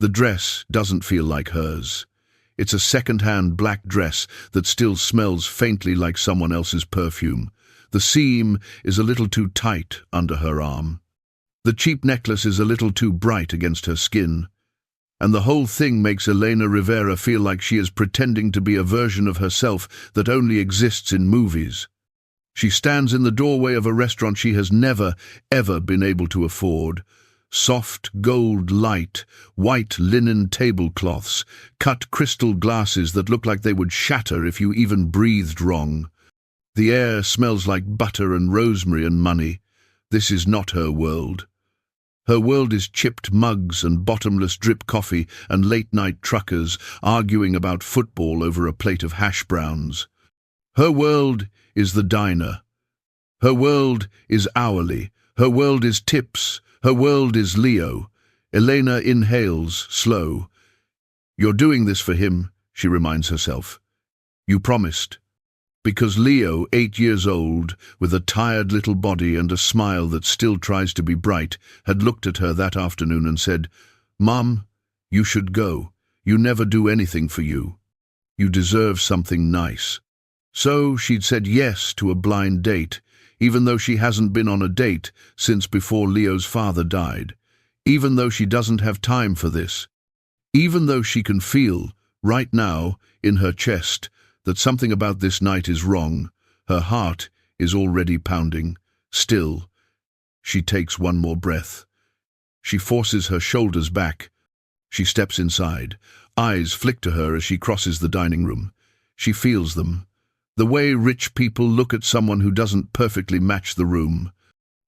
The dress doesn't feel like hers. It's a second-hand black dress that still smells faintly like someone else's perfume. The seam is a little too tight under her arm. The cheap necklace is a little too bright against her skin. And the whole thing makes Elena Rivera feel like she is pretending to be a version of herself that only exists in movies. She stands in the doorway of a restaurant she has never, ever been able to afford. Soft gold light, white linen tablecloths, cut crystal glasses that look like they would shatter if you even breathed wrong. The air smells like butter and rosemary and money. This is not her world. Her world is chipped mugs and bottomless drip coffee and late-night truckers arguing about football over a plate of hash browns. Her world is the diner. Her world is hourly. Her world is tips. Her world is Leo. Elena inhales, slow. "You're doing this for him," she reminds herself. "You promised." Because Leo, 8 years old, with a tired little body and a smile that still tries to be bright, had looked at her that afternoon and said, "Mom, you should go. You never do anything for you. You deserve something nice." So she'd said yes to a blind date, even though she hasn't been on a date since before Leo's father died, even though she doesn't have time for this, even though she can feel, right now, in her chest, that something about this night is wrong. Her heart is already pounding. Still, she takes one more breath. She forces her shoulders back. She steps inside. Eyes flick to her as she crosses the dining room. She feels them. The way rich people look at someone who doesn't perfectly match the room.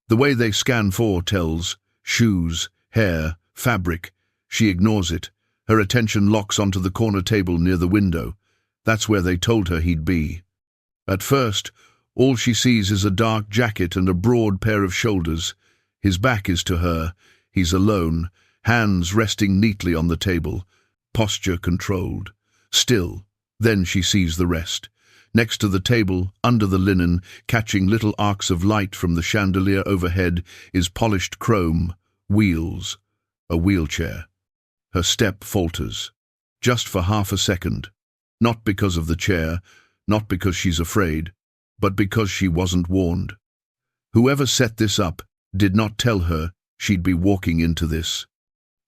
The way they scan for tells. Shoes, hair, fabric. She ignores it. Her attention locks onto the corner table near the window. That's where they told her he'd be. At first, all she sees is a dark jacket and a broad pair of shoulders. His back is to her. He's alone, hands resting neatly on the table, posture controlled. Still, then she sees the rest. Next to the table, under the linen, catching little arcs of light from the chandelier overhead, is polished chrome, wheels, a wheelchair. Her step falters, just for half a second. Not because of the chair, not because she's afraid, but because she wasn't warned. Whoever set this up did not tell her she'd be walking into this.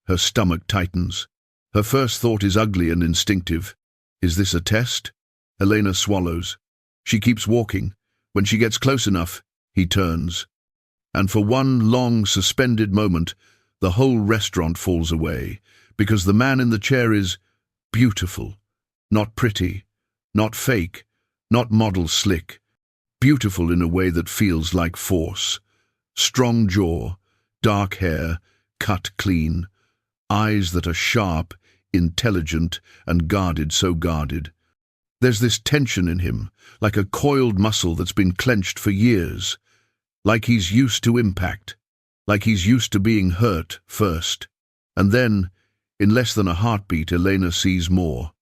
Her stomach tightens. Her first thought is ugly and instinctive. Is this a test? Elena swallows. She keeps walking. When she gets close enough, he turns. And for one long, suspended moment, the whole restaurant falls away, because the man in the chair is beautiful. Not pretty, not fake, not model slick. Beautiful in a way that feels like force. Strong jaw, dark hair, cut clean. Eyes that are sharp, intelligent, and guarded, so guarded. There's this tension in him, like a coiled muscle that's been clenched for years. Like he's used to impact. Like he's used to being hurt first. And then, in less than a heartbeat, Elena sees more.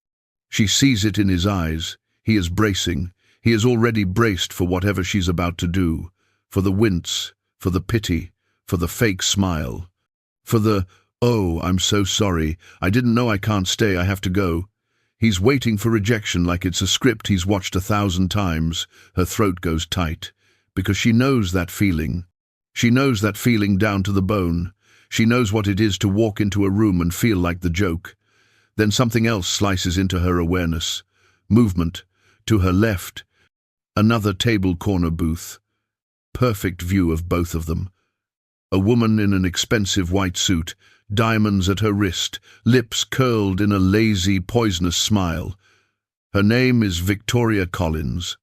She sees it in his eyes. He is bracing. He is already braced for whatever she's about to do. For the wince, for the pity, for the fake smile. For the, "Oh, I'm so sorry. I didn't know, I can't stay, I have to go." He's waiting for rejection like it's a script he's watched 1,000 times. Her throat goes tight. Because she knows that feeling. She knows that feeling down to the bone. She knows what it is to walk into a room and feel like the joke. Then something else slices into her awareness. Movement. To her left. Another table corner booth. Perfect view of both of them. A woman in an expensive white suit, diamonds at her wrist, lips curled in a lazy, poisonous smile. Her name is Victoria Collins.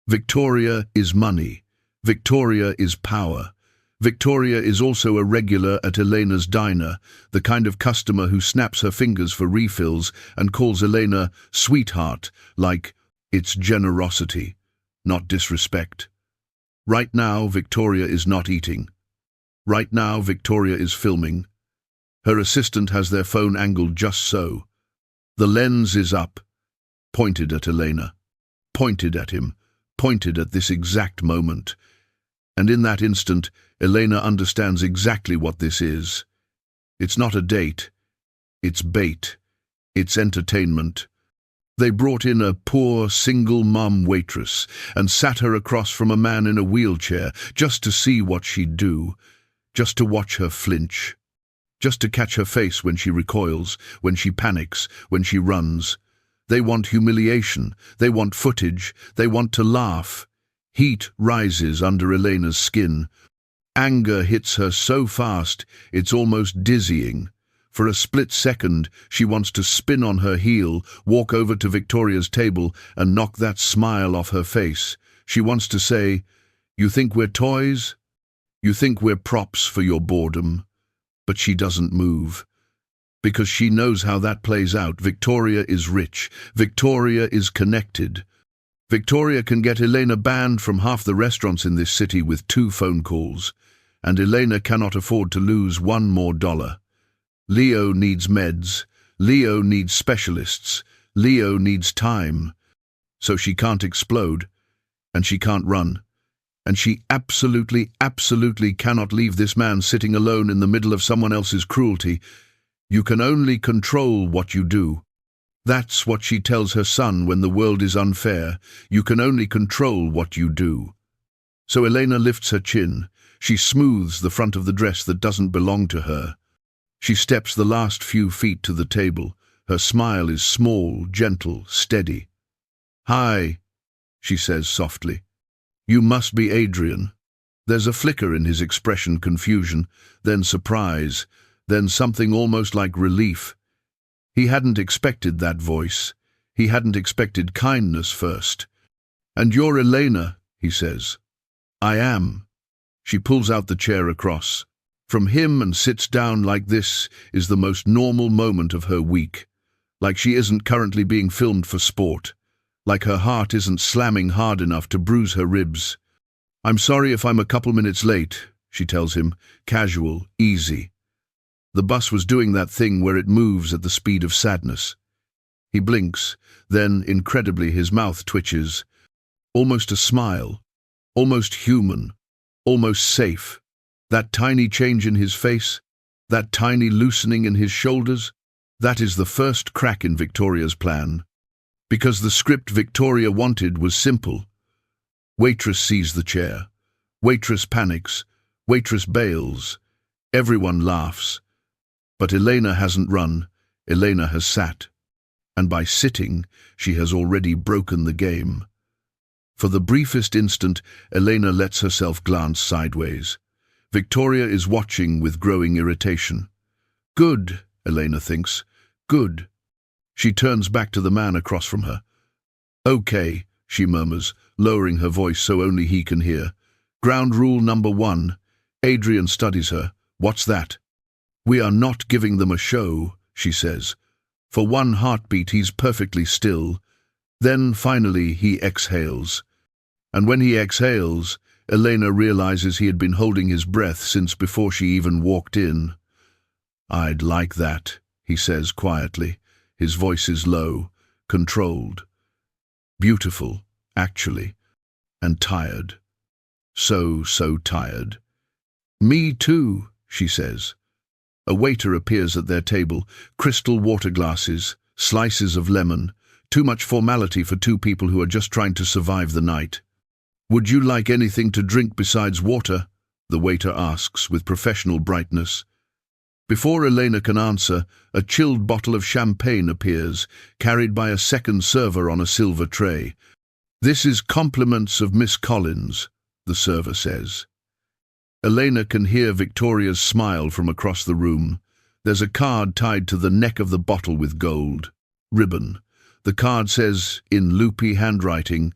Victoria is money. Victoria is power. Victoria is also a regular at Elena's diner, the kind of customer who snaps her fingers for refills and calls Elena sweetheart, like it's generosity, not disrespect. Right now, Victoria is not eating. Right now, Victoria is filming. Her assistant has their phone angled just so. The lens is up, pointed at Elena, pointed at him, pointed at this exact moment. And in that instant, Elena understands exactly what this is. It's not a date. It's bait. It's entertainment. They brought in a poor, single-mum waitress and sat her across from a man in a wheelchair just to see what she'd do, just to watch her flinch, just to catch her face when she recoils, when she panics, when she runs. They want humiliation. They want footage. They want to laugh. Heat rises under Elena's skin. Anger hits her so fast, it's almost dizzying. For a split second, she wants to spin on her heel, walk over to Victoria's table, and knock that smile off her face. She wants to say, "You think we're toys? You think we're props for your boredom?" But she doesn't move. Because she knows how that plays out. Victoria is rich. Victoria is connected. Victoria can get Elena banned from half the restaurants in this city with 2 phone calls. And Elena cannot afford to lose $1 more. Leo needs meds. Leo needs specialists. Leo needs time. So she can't explode. And she can't run. And she absolutely cannot leave this man sitting alone in the middle of someone else's cruelty. You can only control what you do. That's what she tells her son when the world is unfair. You can only control what you do. So Elena lifts her chin. She smooths the front of the dress that doesn't belong to her. She steps the last few feet to the table. Her smile is small, gentle, steady. "Hi," she says softly. "You must be Adrian." There's a flicker in his expression, confusion, then surprise, then something almost like relief. He hadn't expected that voice. He hadn't expected kindness first. "And you're Elena," he says. "I am." She pulls out the chair across from him and sits down like this is the most normal moment of her week. Like she isn't currently being filmed for sport. Like her heart isn't slamming hard enough to bruise her ribs. "I'm sorry if I'm a couple minutes late," she tells him, casual, easy. The bus was doing that thing where it moves at the speed of sadness. He blinks, then, incredibly, his mouth twitches. Almost a smile. Almost human. Almost safe. That tiny change in his face, that tiny loosening in his shoulders, that is the first crack in Victoria's plan. Because the script Victoria wanted was simple. Waitress sees the chair. Waitress panics. Waitress bails. Everyone laughs. But Elena hasn't run. Elena has sat. And by sitting, she has already broken the game. For the briefest instant, Elena lets herself glance sideways. Victoria is watching with growing irritation. Good, Elena thinks. Good. She turns back to the man across from her. Okay, she murmurs, lowering her voice so only he can hear. Ground rule number 1. Adrian studies her. What's that? We are not giving them a show, she says. For one heartbeat he's perfectly still. Then finally he exhales. And when he exhales, Elena realizes he had been holding his breath since before she even walked in. I'd like that, he says quietly. His voice is low, controlled. Beautiful, actually, and tired. So tired. Me too, she says. A waiter appears at their table, crystal water glasses, slices of lemon, too much formality for 2 people who are just trying to survive the night. Would you like anything to drink besides water? The waiter asks with professional brightness. Before Elena can answer, a chilled bottle of champagne appears, carried by a second server on a silver tray. This is compliments of Miss Collins, the server says. Elena can hear Victoria's smile from across the room. There's a card tied to the neck of the bottle with gold ribbon. The card says, in loopy handwriting,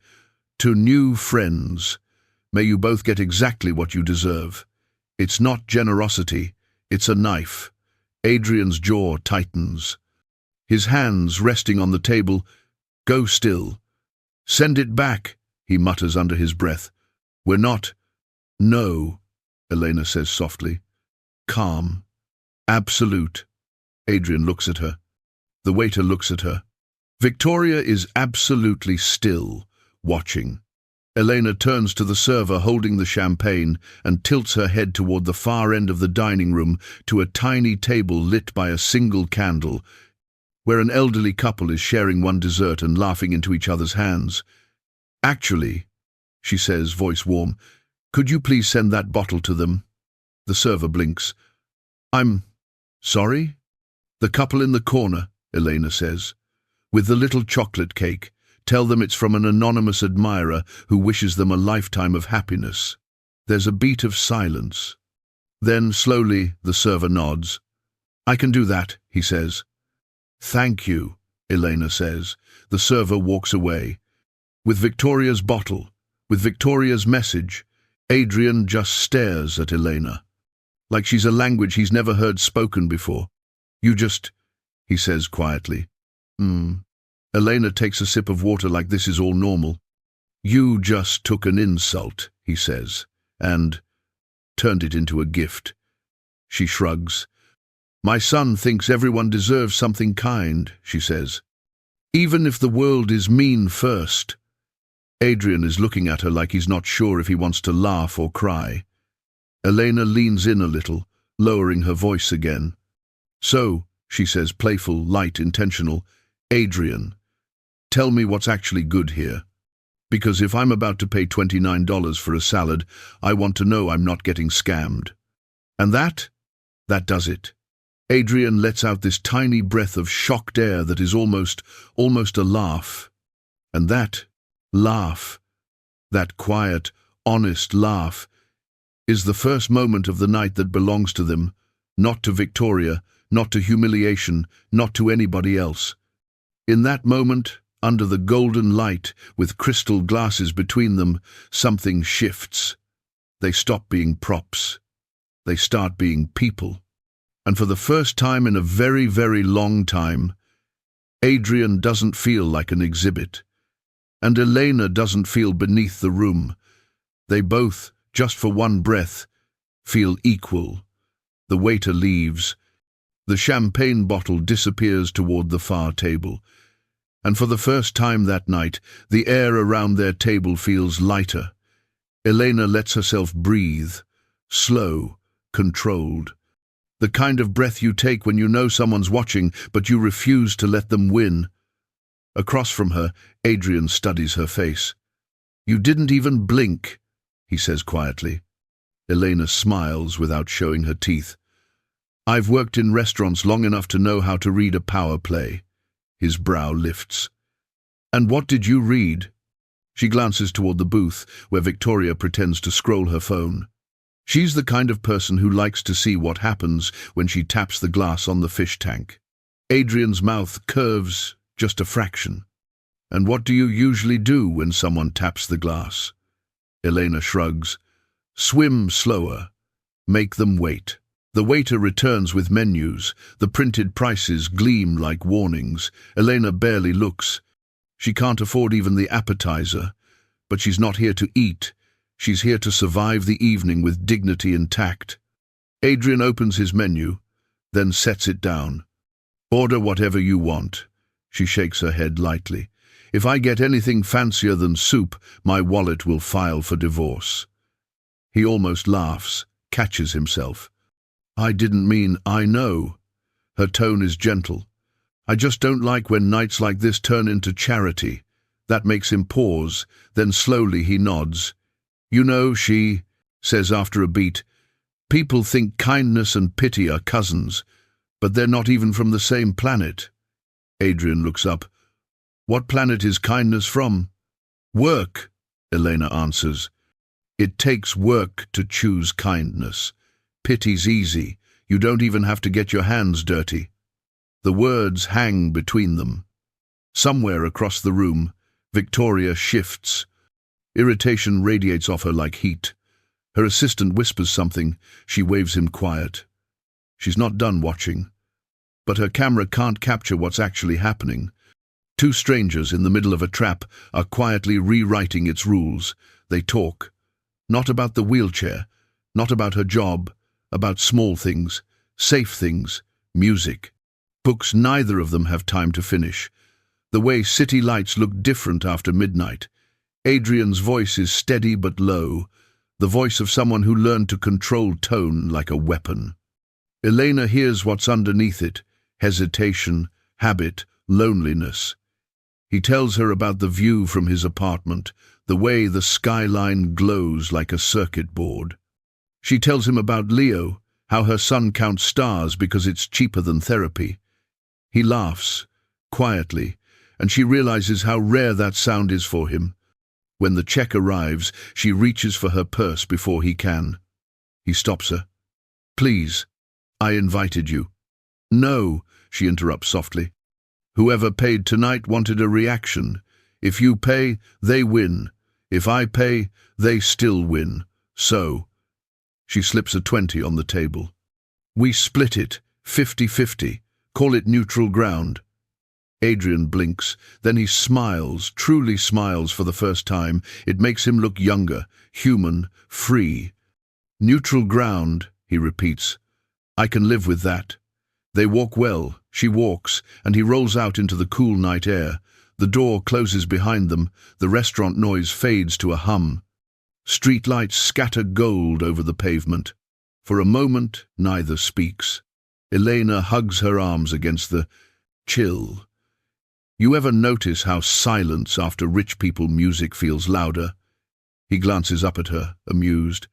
"To new friends, may you both get exactly what you deserve." It's not generosity, it's a knife. Adrian's jaw tightens. His hands resting on the table. Go still. Send it back, he mutters under his breath. We're not. No, Elena says softly. Calm. Absolute. Adrian looks at her. The waiter looks at her. Victoria is absolutely still, watching. Elena turns to the server holding the champagne and tilts her head toward the far end of the dining room to a tiny table lit by a single candle, where an elderly couple is sharing one dessert and laughing into each other's hands. "Actually," she says, voice warm, "could you please send that bottle to them?" The server blinks. "I'm sorry?" "The couple in the corner," Elena says, "with the little chocolate cake. Tell them it's from an anonymous admirer who wishes them a lifetime of happiness." There's a beat of silence. Then, slowly, the server nods. "I can do that," he says. "Thank you," Elena says. The server walks away. With Victoria's bottle, with Victoria's message, Adrian just stares at Elena, like she's a language he's never heard spoken before. "You just," he says quietly. Elena takes a sip of water like this is all normal. "You just took an insult," he says, and turned it into a gift. She shrugs. "My son thinks everyone deserves something kind," she says. "Even if the world is mean first." Adrian is looking at her like he's not sure if he wants to laugh or cry. Elena leans in a little, lowering her voice again. "So," she says, playful, light, intentional, "Adrian, tell me what's actually good here. Because if I'm about to pay $29 for a salad, I want to know I'm not getting scammed." And that does it. Adrian lets out this tiny breath of shocked air that is almost a laugh. And that laugh, that quiet, honest laugh, is the first moment of the night that belongs to them, not to Victoria, not to humiliation, not to anybody else. In that moment, under the golden light, with crystal glasses between them, something shifts. They stop being props. They start being people. And for the first time in a very, very long time, Adrian doesn't feel like an exhibit. And Elena doesn't feel beneath the room. They both, just for one breath, feel equal. The waiter leaves. The champagne bottle disappears toward the far table. And for the first time that night, the air around their table feels lighter. Elena lets herself breathe, slow, controlled. The kind of breath you take when you know someone's watching, but you refuse to let them win. Across from her, Adrian studies her face. "You didn't even blink," he says quietly. Elena smiles without showing her teeth. "I've worked in restaurants long enough to know how to read a power play." His brow lifts. "And what did you read?" She glances toward the booth, where Victoria pretends to scroll her phone. She's the kind of person who likes to see what happens when she taps the glass on the fish tank. Adrian's mouth curves just a fraction. "And what do you usually do when someone taps the glass?" Elena shrugs. "Swim slower. Make them wait." The waiter returns with menus. The printed prices gleam like warnings. Elena barely looks. She can't afford even the appetizer. But she's not here to eat. She's here to survive the evening with dignity intact. Adrian opens his menu, then sets it down. "Order whatever you want." She shakes her head lightly. "If I get anything fancier than soup, my wallet will file for divorce." He almost laughs, catches himself. "I didn't mean I know." Her tone is gentle. "I just don't like when nights like this turn into charity." That makes him pause, then slowly he nods. "You know," she says after a beat, "people think kindness and pity are cousins, but they're not even from the same planet." Adrian looks up. "What planet is kindness from?" "Work," Elena answers. "It takes work to choose kindness. Pity's easy. You don't even have to get your hands dirty." The words hang between them. Somewhere across the room, Victoria shifts. Irritation radiates off her like heat. Her assistant whispers something. She waves him quiet. She's not done watching. But her camera can't capture what's actually happening. Two strangers in the middle of a trap are quietly rewriting its rules. They talk. Not about the wheelchair, not about her job, about small things, safe things, music. Books neither of them have time to finish. The way city lights look different after midnight. Adrian's voice is steady but low, the voice of someone who learned to control tone like a weapon. Elena hears what's underneath it: hesitation, habit, loneliness. He tells her about the view from his apartment, the way the skyline glows like a circuit board. She tells him about Leo, how her son counts stars because it's cheaper than therapy. He laughs, quietly, and she realizes how rare that sound is for him. When the check arrives, she reaches for her purse before he can. He stops her. "Please, I invited you." "No," she interrupts softly. "Whoever paid tonight wanted a reaction. If you pay, they win. If I pay, they still win. So..." She slips a 20 on the table. "We split it, 50-50. Call it neutral ground." Adrian blinks, then he smiles, truly smiles for the first time. It makes him look younger, human, free. "Neutral ground," he repeats. "I can live with that." They walk well, she walks, and he rolls out into the cool night air. The door closes behind them, the restaurant noise fades to a hum. Street lights scatter gold over the pavement. For a moment, neither speaks. Elena hugs her arms against the chill. You ever notice how silence after rich people music feels louder? He glances up at her, amused.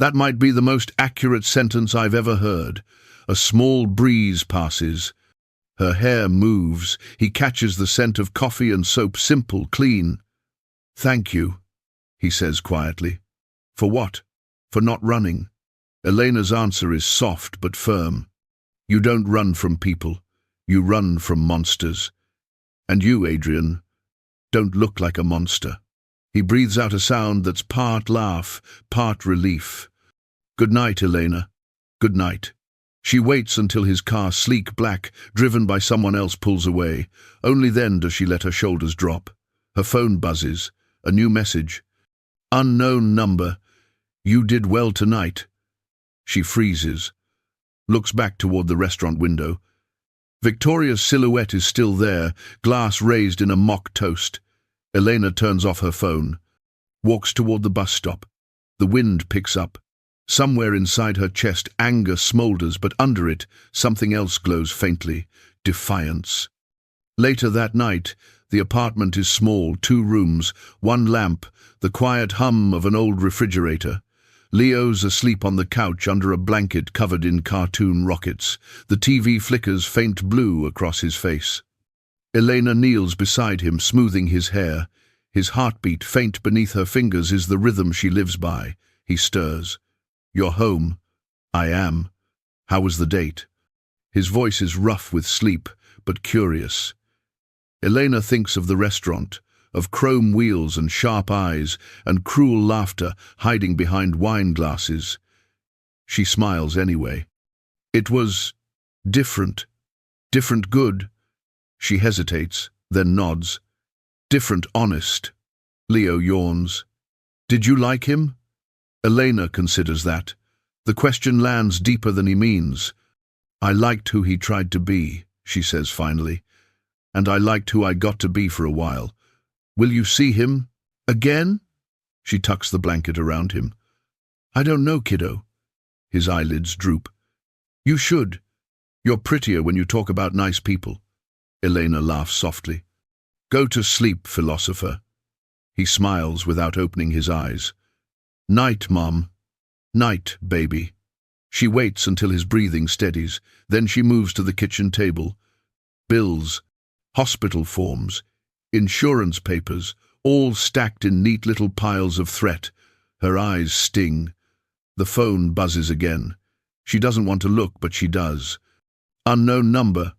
"That might be the most accurate sentence I've ever heard." A small breeze passes. Her hair moves. He catches the scent of coffee and soap, simple, clean. "Thank you," he says quietly. "For what?" "For not running." Elena's answer is soft but firm. "You don't run from people. You run from monsters. And you, Adrian, don't look like a monster." He breathes out a sound that's part laugh, part relief. "Good night, Elena. Good night." She waits until his car, sleek black, driven by someone else, pulls away. Only then does she let her shoulders drop. Her phone buzzes. A new message. "Unknown number. You did well tonight." She freezes, looks back toward the restaurant window. Victoria's silhouette is still there, glass raised in a mock toast. Elena turns off her phone, walks toward the bus stop. The wind picks up. Somewhere inside her chest, anger smolders, but under it, something else glows faintly: defiance. Later that night, the apartment is small, 2 rooms, 1 lamp, the quiet hum of an old refrigerator. Leo's asleep on the couch under a blanket covered in cartoon rockets. The TV flickers faint blue across his face. Elena kneels beside him, smoothing his hair. His heartbeat, faint beneath her fingers, is the rhythm she lives by. He stirs. "You're home." "I am." "How was the date?" His voice is rough with sleep, but curious. Elena thinks of the restaurant, of chrome wheels and sharp eyes, and cruel laughter hiding behind wine glasses. She smiles anyway. "It was different. Different good." She hesitates, then nods. "Different honest." Leo yawns. "Did you like him?" Elena considers that. The question lands deeper than he means. "I liked who he tried to be," she says finally. "And I liked who I got to be for a while. Will you see him again?" She tucks the blanket around him. "I don't know, kiddo." His eyelids droop. "You should. You're prettier when you talk about nice people." Elena laughs softly. "Go to sleep, philosopher." He smiles without opening his eyes. "Night, Mom. Night, baby." She waits until his breathing steadies. Then she moves to the kitchen table. Bills, hospital forms, insurance papers, all stacked in neat little piles of threat. Her eyes sting. The phone buzzes again. She doesn't want to look, but she does. "Unknown number.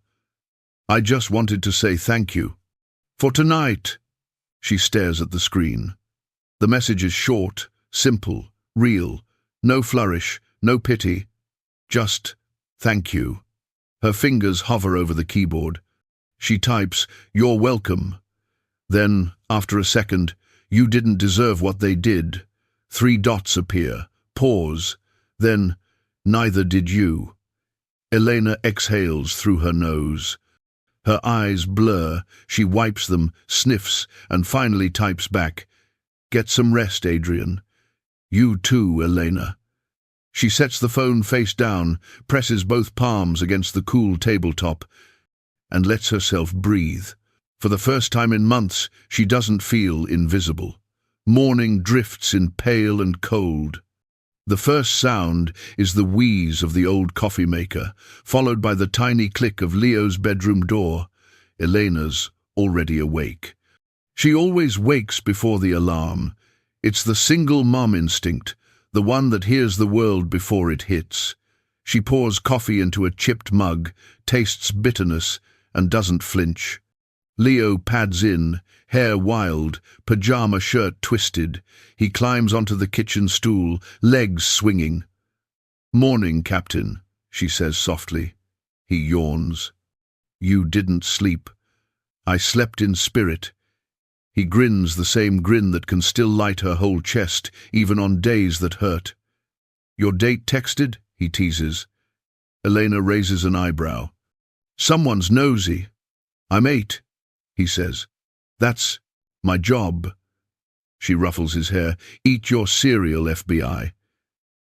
I just wanted to say thank you. For tonight." She stares at the screen. The message is short, simple, real. No flourish, no pity. Just thank you. Her fingers hover over the keyboard. She types, "You're welcome." Then, after a second, "You didn't deserve what they did." 3 dots appear. Pause. Then, "Neither did you." Elena exhales through her nose. Her eyes blur. She wipes them, sniffs, and finally types back, Get some rest, Adrian. You too, Elena. She sets the phone face down, presses both palms against the cool tabletop, and lets herself breathe. For the first time in months, she doesn't feel invisible. Morning drifts in pale and cold. The first sound is the wheeze of the old coffee maker, followed by the tiny click of Leo's bedroom door. Elena's already awake. She always wakes before the alarm. It's the single mom instinct, the one that hears the world before it hits. She pours coffee into a chipped mug, tastes bitterness, and doesn't flinch. Leo pads in, hair wild, pajama shirt twisted. He climbs onto the kitchen stool, legs swinging. "Morning, Captain," she says softly. He yawns. "You didn't sleep." "I slept in spirit." He grins, the same grin that can still light her whole chest, even on days that hurt. "Your date texted?" he teases. Elena raises an eyebrow. "Someone's nosy." "I'm 8, he says. "That's my job." She ruffles his hair. "Eat your cereal, FBI."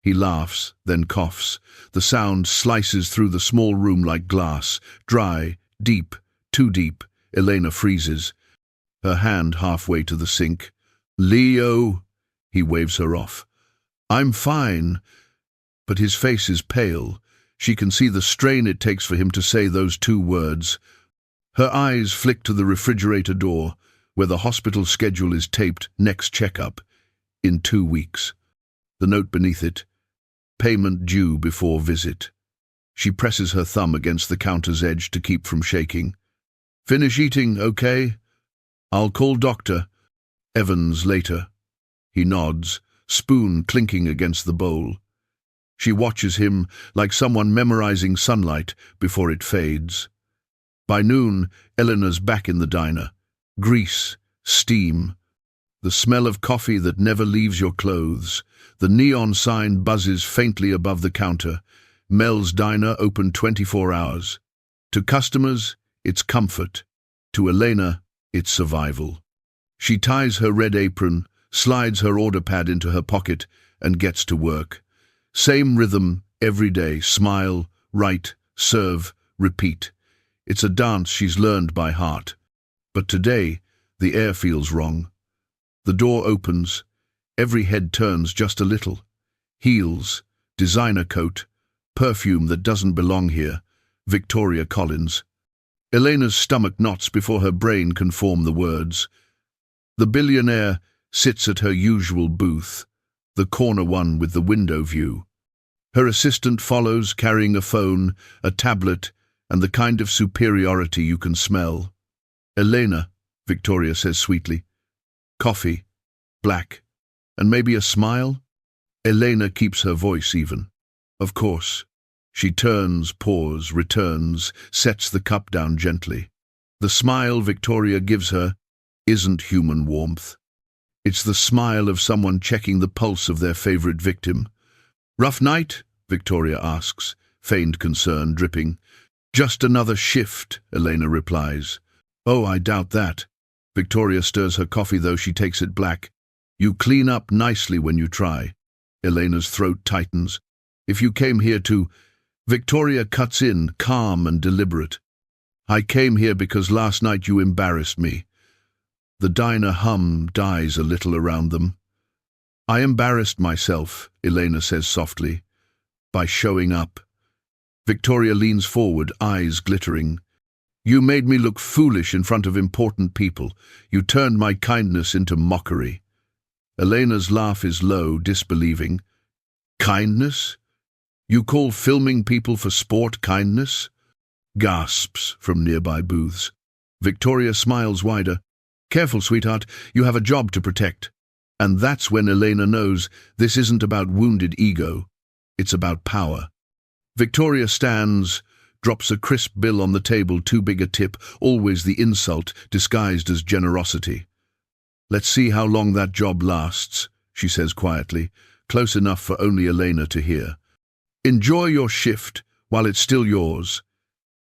He laughs, then coughs. The sound slices through the small room like glass. Dry, deep, too deep. Elena freezes, her hand halfway to the sink. "Leo," he waves her off. "I'm fine." But his face is pale. She can see the strain it takes for him to say those 2 words. Her eyes flick to the refrigerator door, where the hospital schedule is taped, next checkup, in 2 weeks. The note beneath it, payment due before visit. She presses her thumb against the counter's edge to keep from shaking. "Finish eating, okay? I'll call Dr. Evans later." He nods, spoon clinking against the bowl. She watches him like someone memorizing sunlight before it fades. By noon, Eleanor's back in the diner. Grease, steam, the smell of coffee that never leaves your clothes. The neon sign buzzes faintly above the counter. Mel's Diner, open 24 hours. To customers, it's comfort. To Elena, it's survival. She ties her red apron, slides her order pad into her pocket, and gets to work. Same rhythm every day. Smile, write, serve, repeat. It's a dance she's learned by heart. But today, the air feels wrong. The door opens. Every head turns just a little. Heels, designer coat, perfume that doesn't belong here. Victoria Collins. Elena's stomach knots before her brain can form the words. The billionaire sits at her usual booth, the corner one with the window view. Her assistant follows, carrying a phone, a tablet, and the kind of superiority you can smell. "Elena," Victoria says sweetly. "Coffee, black, and maybe a smile?" Elena keeps her voice even. "Of course." She turns, pours, returns, sets the cup down gently. The smile Victoria gives her isn't human warmth. It's the smile of someone checking the pulse of their favorite victim. "Rough night?" Victoria asks, feigned concern dripping. "Just another shift," Elena replies. "Oh, I doubt that." Victoria stirs her coffee, though she takes it black. "You clean up nicely when you try." Elena's throat tightens. "If you came here to—" Victoria cuts in, calm and deliberate. "I came here because last night you embarrassed me." The diner hum dies a little around them. "I embarrassed myself," Elena says softly, "by showing up." Victoria leans forward, eyes glittering. "You made me look foolish in front of important people. You turned my kindness into mockery." Elena's laugh is low, disbelieving. "Kindness? You call filming people for sport kindness?" Gasps from nearby booths. Victoria smiles wider. "Careful, sweetheart, you have a job to protect." And that's when Elena knows this isn't about wounded ego. It's about power. Victoria stands, drops a crisp bill on the table, too big a tip, always the insult disguised as generosity. "Let's see how long that job lasts," she says quietly, close enough for only Elena to hear. "Enjoy your shift while it's still yours."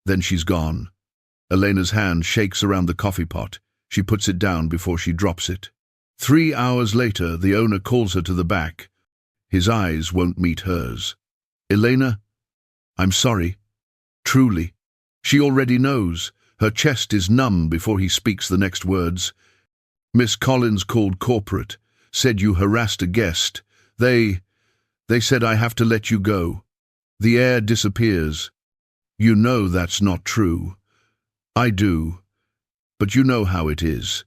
Then she's gone. Elena's hand shakes around the coffee pot. She puts it down before she drops it. 3 hours later, the owner calls her to the back. His eyes won't meet hers. Elena, I'm sorry. Truly. She already knows. Her chest is numb before he speaks the next words. Miss Collins called corporate, said you harassed a guest. They said I have to let you go. The air disappears. You know that's not true. I do. But you know how it is.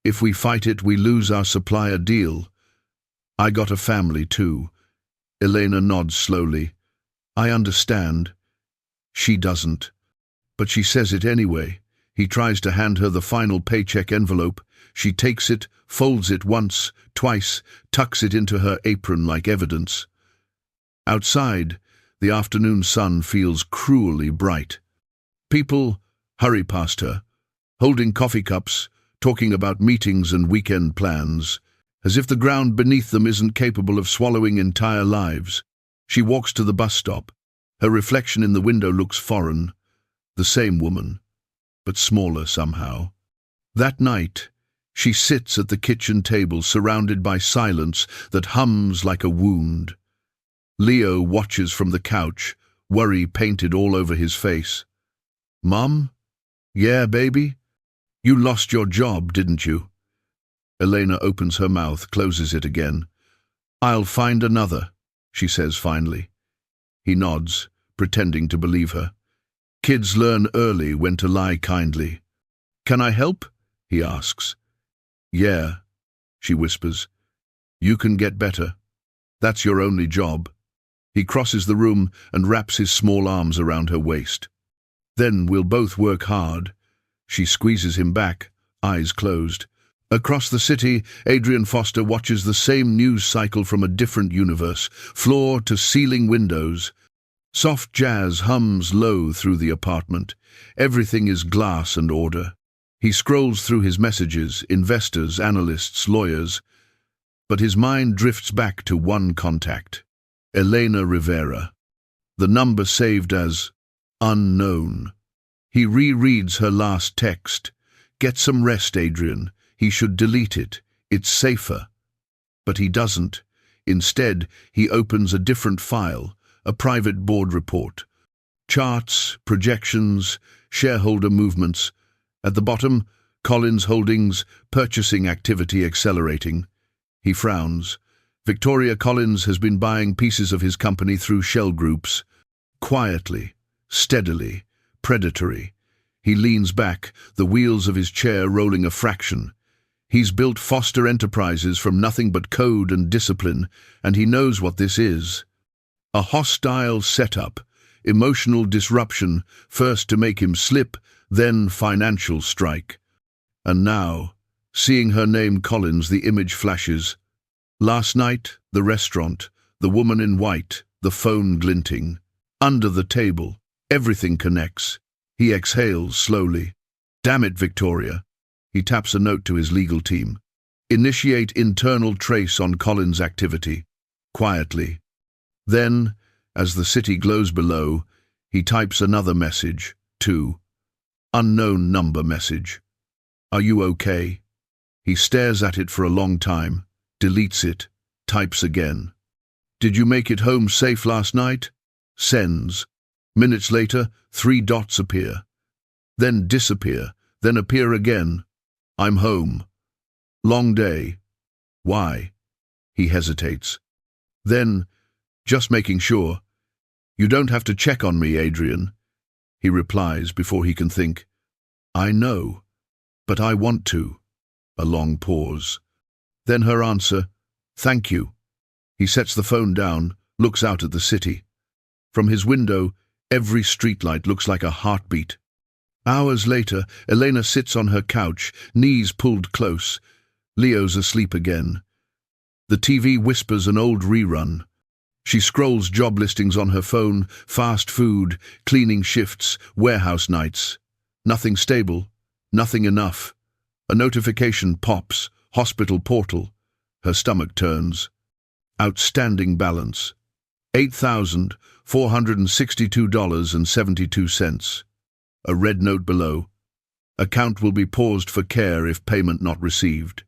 If we fight it, we lose our supplier deal. I got a family too. Elena nods slowly. I understand. She doesn't. But she says it anyway. He tries to hand her the final paycheck envelope. She takes it, folds it once, twice, tucks it into her apron like evidence. Outside, the afternoon sun feels cruelly bright. People hurry past her, holding coffee cups, talking about meetings and weekend plans, as if the ground beneath them isn't capable of swallowing entire lives. She walks to the bus stop. Her reflection in the window looks foreign. The same woman, but smaller somehow. That night, she sits at the kitchen table surrounded by silence that hums like a wound. Leo watches from the couch, worry painted all over his face. Mom? Yeah, baby? You lost your job, didn't you? Elena opens her mouth, closes it again. I'll find another, she says finally. He nods, pretending to believe her. Kids learn early when to lie kindly. Can I help? He asks. Yeah, she whispers. You can get better. That's your only job. He crosses the room and wraps his small arms around her waist. Then we'll both work hard. She squeezes him back, eyes closed. Across the city, Adrian Foster watches the same news cycle from a different universe, floor to ceiling windows. Soft jazz hums low through the apartment. Everything is glass and order. He scrolls through his messages, investors, analysts, lawyers, but his mind drifts back to one contact. Elena Rivera. The number saved as unknown. He rereads her last text. Get some rest, Adrian. He should delete it. It's safer. But he doesn't. Instead, he opens a different file, a private board report. Charts, projections, shareholder movements. At the bottom, Collins Holdings, purchasing activity accelerating. He frowns. Victoria Collins has been buying pieces of his company through shell groups. Quietly, steadily, predatory. He leans back, the wheels of his chair rolling a fraction. He's built Foster Enterprises from nothing but code and discipline, and he knows what this is. A hostile setup, emotional disruption, first to make him slip, then financial strike. And now, seeing her name Collins, the image flashes. Last night, the restaurant, the woman in white, the phone glinting. Under the table, everything connects. He exhales slowly. Damn it, Victoria. He taps a note to his legal team. Initiate internal trace on Collins' activity. Quietly. Then, as the city glows below, he types another message, too. Unknown number message. Are you okay? He stares at it for a long time, deletes it, types again. Did you make it home safe last night? Sends. Minutes later, 3 dots appear. Then disappear, then appear again. I'm home. Long day. Why? He hesitates. Then, just making sure. You don't have to check on me, Adrian. He replies before he can think. I know, but I want to. A long pause. Then her answer, thank you. He sets the phone down, looks out at the city. From his window, every streetlight looks like a heartbeat. Hours later, Elena sits on her couch, knees pulled close. Leo's asleep again. The TV whispers an old rerun. She scrolls job listings on her phone, fast food, cleaning shifts, warehouse nights. Nothing stable, nothing enough. A notification pops, hospital portal. Her stomach turns. Outstanding balance. $8,462.72. A red note below. Account will be paused for care if payment not received.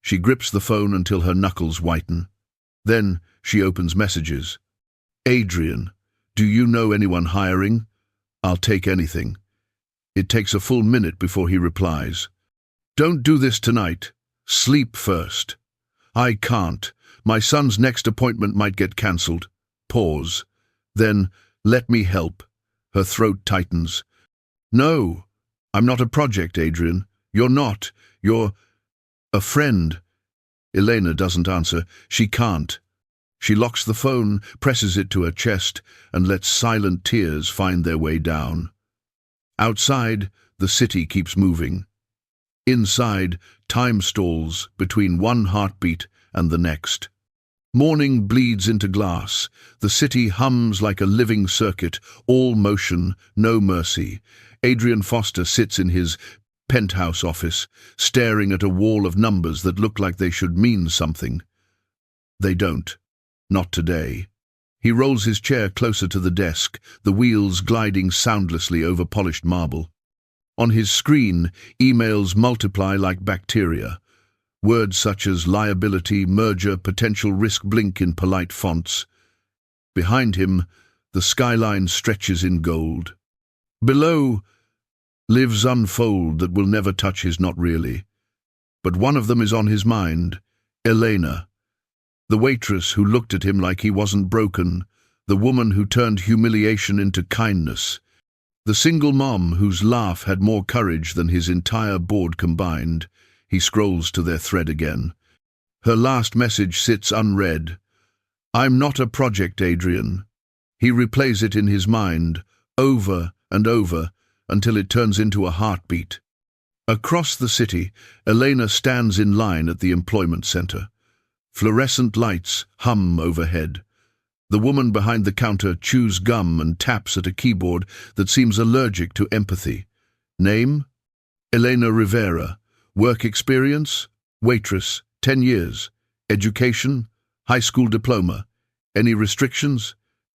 She grips the phone until her knuckles whiten. Then she opens messages. Adrian, do you know anyone hiring? I'll take anything. It takes a full minute before he replies. Don't do this tonight. Sleep first. I can't. My son's next appointment might get cancelled. Pause. Then, let me help. Her throat tightens. No, I'm not a project, Adrian. You're not. You're a friend. Elena doesn't answer. She can't. She locks the phone, presses it to her chest, and lets silent tears find their way down. Outside, the city keeps moving. Inside, time stalls between one heartbeat and the next. Morning bleeds into glass. The city hums like a living circuit, all motion, no mercy. Adrian Foster sits in his penthouse office, staring at a wall of numbers that look like they should mean something. They don't. Not today. He rolls his chair closer to the desk, the wheels gliding soundlessly over polished marble. On his screen, emails multiply like bacteria. Words such as liability, merger, potential risk blink in polite fonts. Behind him, the skyline stretches in gold. Below, lives unfold that will never touch his not really. But one of them is on his mind, Elena. The waitress who looked at him like he wasn't broken, the woman who turned humiliation into kindness, the single mom whose laugh had more courage than his entire board combined. He scrolls to their thread again. Her last message sits unread. I'm not a project, Adrian. He replays it in his mind, over and over, until it turns into a heartbeat. Across the city, Elena stands in line at the employment center. Fluorescent lights hum overhead. The woman behind the counter chews gum and taps at a keyboard that seems allergic to empathy. Name? Elena Rivera. Work experience? Waitress, 10 years. Education? High school diploma. Any restrictions?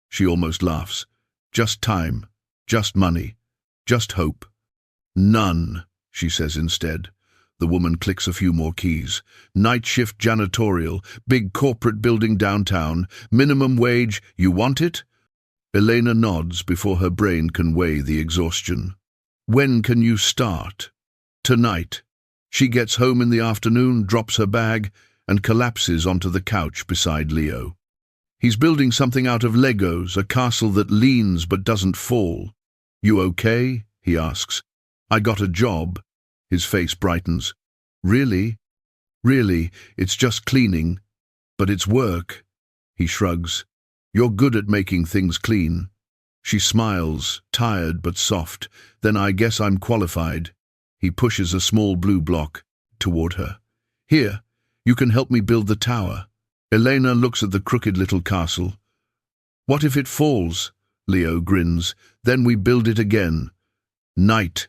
She almost laughs. Just time. Just money. Just hope. None, she says instead. The woman clicks a few more keys. Night shift janitorial, big corporate building downtown, minimum wage, you want it? Elena nods before her brain can weigh the exhaustion. When can you start? Tonight. She gets home in the afternoon, drops her bag, and collapses onto the couch beside Leo. He's building something out of Legos, a castle that leans but doesn't fall. You okay? He asks. I got a job. His face brightens. Really? Really, it's just cleaning. But it's work. He shrugs. You're good at making things clean. She smiles, tired but soft. Then I guess I'm qualified. He pushes a small blue block toward her. Here, you can help me build the tower. Elena looks at the crooked little castle. What if it falls? Leo grins. Then we build it again. Night.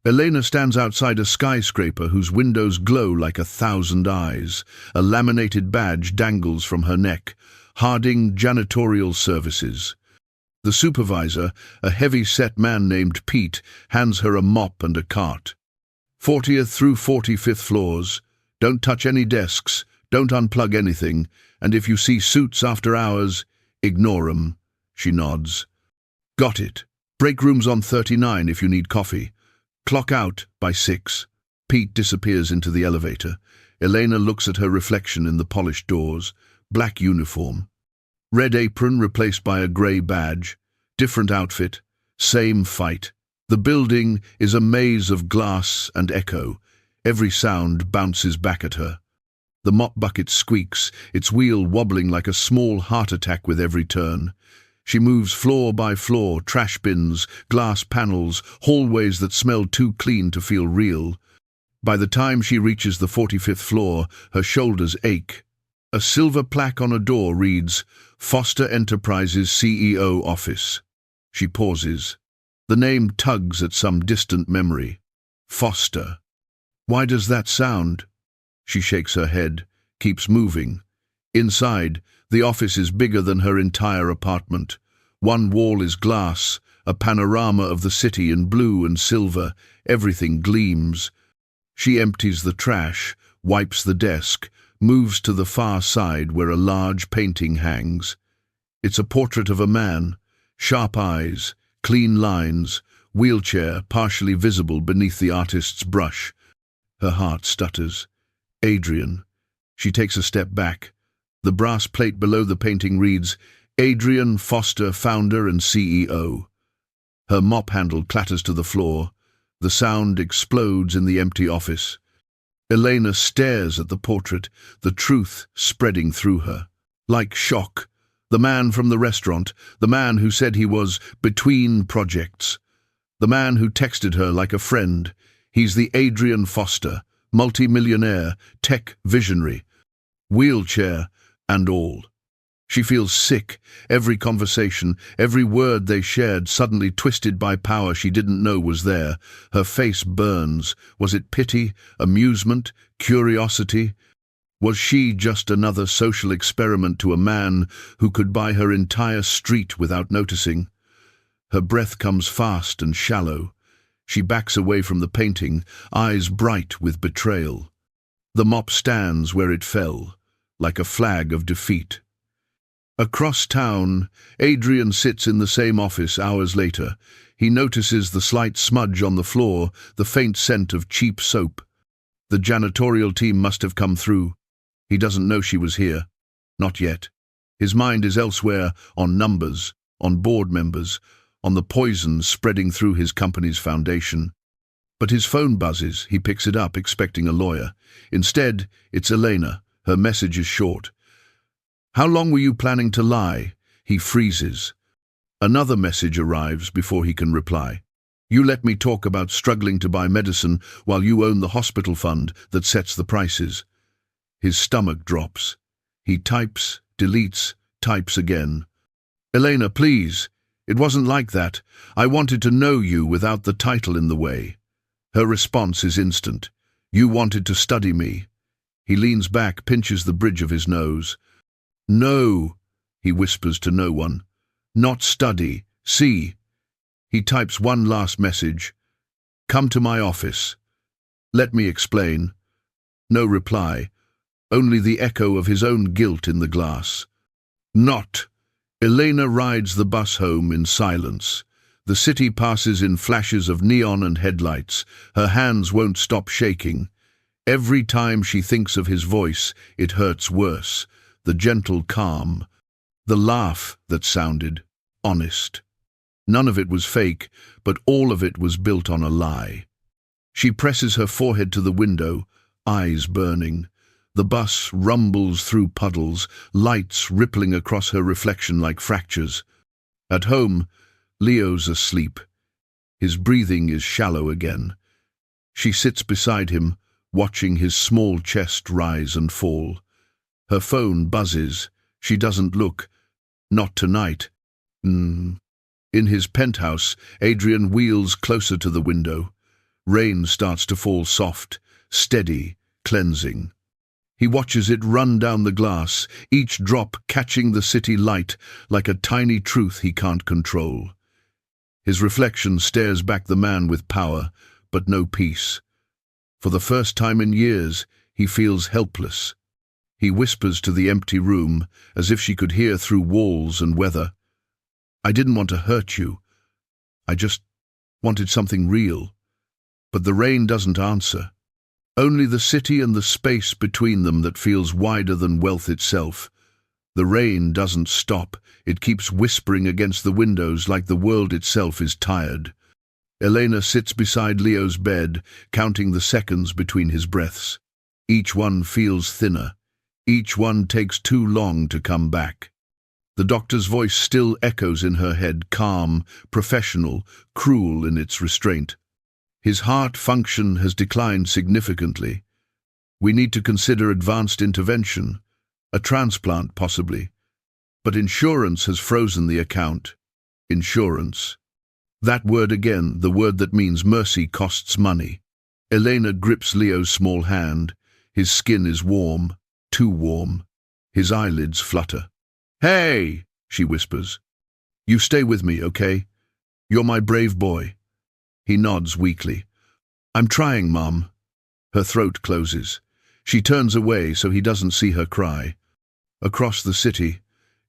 Elena stands outside a skyscraper whose windows glow like 1,000 eyes. A laminated badge dangles from her neck. Harding Janitorial Services. The supervisor, a heavy-set man named Pete, hands her a mop and a cart. 40th through 45th floors. Don't touch any desks. Don't unplug anything. And if you see suits after hours, ignore 'em. She nods. Got it. Break room's on 39 if you need coffee. Clock out by 6. Pete disappears into the elevator. Elena looks at her reflection in the polished doors. Black uniform. Red apron replaced by a grey badge. Different outfit. Same fight. The building is a maze of glass and echo. Every sound bounces back at her. The mop bucket squeaks, its wheel wobbling like a small heart attack with every turn. She moves floor by floor, trash bins, glass panels, hallways that smell too clean to feel real. By the time she reaches the 45th floor, her shoulders ache. A silver plaque on a door reads, Foster Enterprises CEO Office. She pauses. The name tugs at some distant memory. Foster. Why does that sound? She shakes her head, keeps moving. Inside, the office is bigger than her entire apartment. One wall is glass, a panorama of the city in blue and silver. Everything gleams. She empties the trash, wipes the desk, moves to the far side where a large painting hangs. It's a portrait of a man, sharp eyes, clean lines, wheelchair partially visible beneath the artist's brush. Her heart stutters. Adrian. She takes a step back. The brass plate below the painting reads, Adrian Foster, founder and CEO. Her mop handle clatters to the floor. The sound explodes in the empty office. Elena stares at the portrait, the truth spreading through her. Like shock, the man from the restaurant, the man who said he was between projects, the man who texted her like a friend, he's the Adrian Foster, multi-millionaire, tech visionary, wheelchair and all. She feels sick, every conversation, every word they shared suddenly twisted by power she didn't know was there. Her face burns. Was it pity, amusement, curiosity? Was she just another social experiment to a man who could buy her entire street without noticing? Her breath comes fast and shallow. She backs away from the painting, eyes bright with betrayal. The mop stands where it fell, like a flag of defeat. Across town, Adrian sits in the same office hours later. He notices the slight smudge on the floor, the faint scent of cheap soap. The janitorial team must have come through. He doesn't know she was here. Not yet. His mind is elsewhere, on numbers, on board members, on the poison spreading through his company's foundation. But his phone buzzes. He picks it up, expecting a lawyer. Instead, it's Elena. Her message is short. How long were you planning to lie? He freezes. Another message arrives before he can reply. You let me talk about struggling to buy medicine while you own the hospital fund that sets the prices. His stomach drops. He types, deletes, types again. Elena, please. It wasn't like that. I wanted to know you without the title in the way. Her response is instant. You wanted to study me. He leans back, pinches the bridge of his nose. No, he whispers to no one. Not study, see. He types one last message. Come to my office. Let me explain. No reply, only the echo of his own guilt in the glass. Not. Elena rides the bus home in silence. The city passes in flashes of neon and headlights. Her hands won't stop shaking. Every time she thinks of his voice, it hurts worse. The gentle calm, the laugh that sounded honest. None of it was fake, but all of it was built on a lie. She presses her forehead to the window, eyes burning. The bus rumbles through puddles, lights rippling across her reflection like fractures. At home, Leo's asleep. His breathing is shallow again. She sits beside him, watching his small chest rise and fall. Her phone buzzes. She doesn't look. Not tonight. In his penthouse, Adrian wheels closer to the window. Rain starts to fall soft, steady, cleansing. He watches it run down the glass, each drop catching the city light like a tiny truth he can't control. His reflection stares back the man with power, but no peace. For the first time in years, he feels helpless. He whispers to the empty room, as if she could hear through walls and weather. I didn't want to hurt you. I just wanted something real. But the rain doesn't answer. Only the city and the space between them that feels wider than wealth itself. The rain doesn't stop. It keeps whispering against the windows like the world itself is tired. Elena sits beside Leo's bed, counting the seconds between his breaths. Each one feels thinner. Each one takes too long to come back. The doctor's voice still echoes in her head, calm, professional, cruel in its restraint. His heart function has declined significantly. We need to consider advanced intervention, a transplant possibly. But insurance has frozen the account. Insurance. That word again, the word that means mercy costs money. Elena grips Leo's small hand. His skin is warm. Too warm. His eyelids flutter. Hey, she whispers. You stay with me, okay? You're my brave boy. He nods weakly. I'm trying, Mom. Her throat closes. She turns away so he doesn't see her cry. Across the city,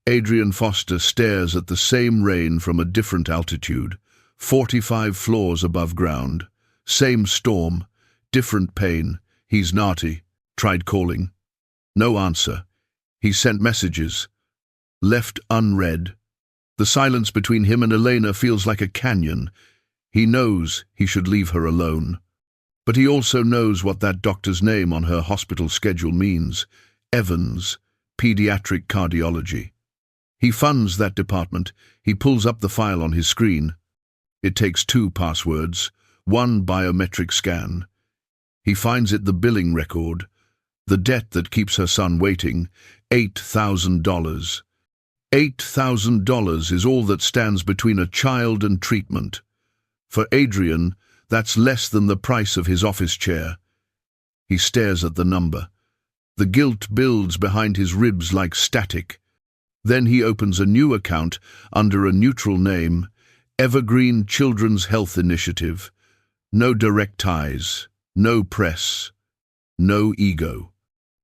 Adrian Foster stares at the same rain from a different altitude, 45 floors above ground. Same storm, different pain. He's naughty. Tried calling. No answer. He sent messages. Left unread. The silence between him and Elena feels like a canyon. He knows he should leave her alone. But he also knows what that doctor's name on her hospital schedule means. Evans, Pediatric Cardiology. He funds that department. He pulls up the file on his screen. It takes 2 passwords, 1 biometric scan. He finds it the billing record, the debt that keeps her son waiting, $8,000. $8,000 is all that stands between a child and treatment. For Adrian, that's less than the price of his office chair. He stares at the number. The guilt builds behind his ribs like static. Then he opens a new account under a neutral name, Evergreen Children's Health Initiative. No direct ties, no press, no ego.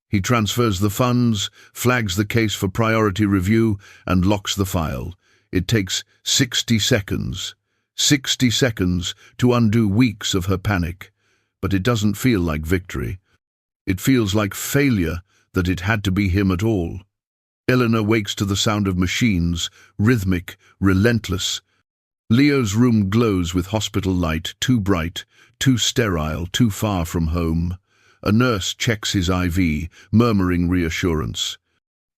He transfers the funds, flags the case for priority review, and locks the file. It takes 60 seconds. 60 seconds to undo weeks of her panic. But it doesn't feel like victory. It feels like failure that it had to be him at all. Eleanor wakes to the sound of machines, rhythmic, relentless. Leo's room glows with hospital light, too bright, too sterile, too far from home. A nurse checks his IV, murmuring reassurance.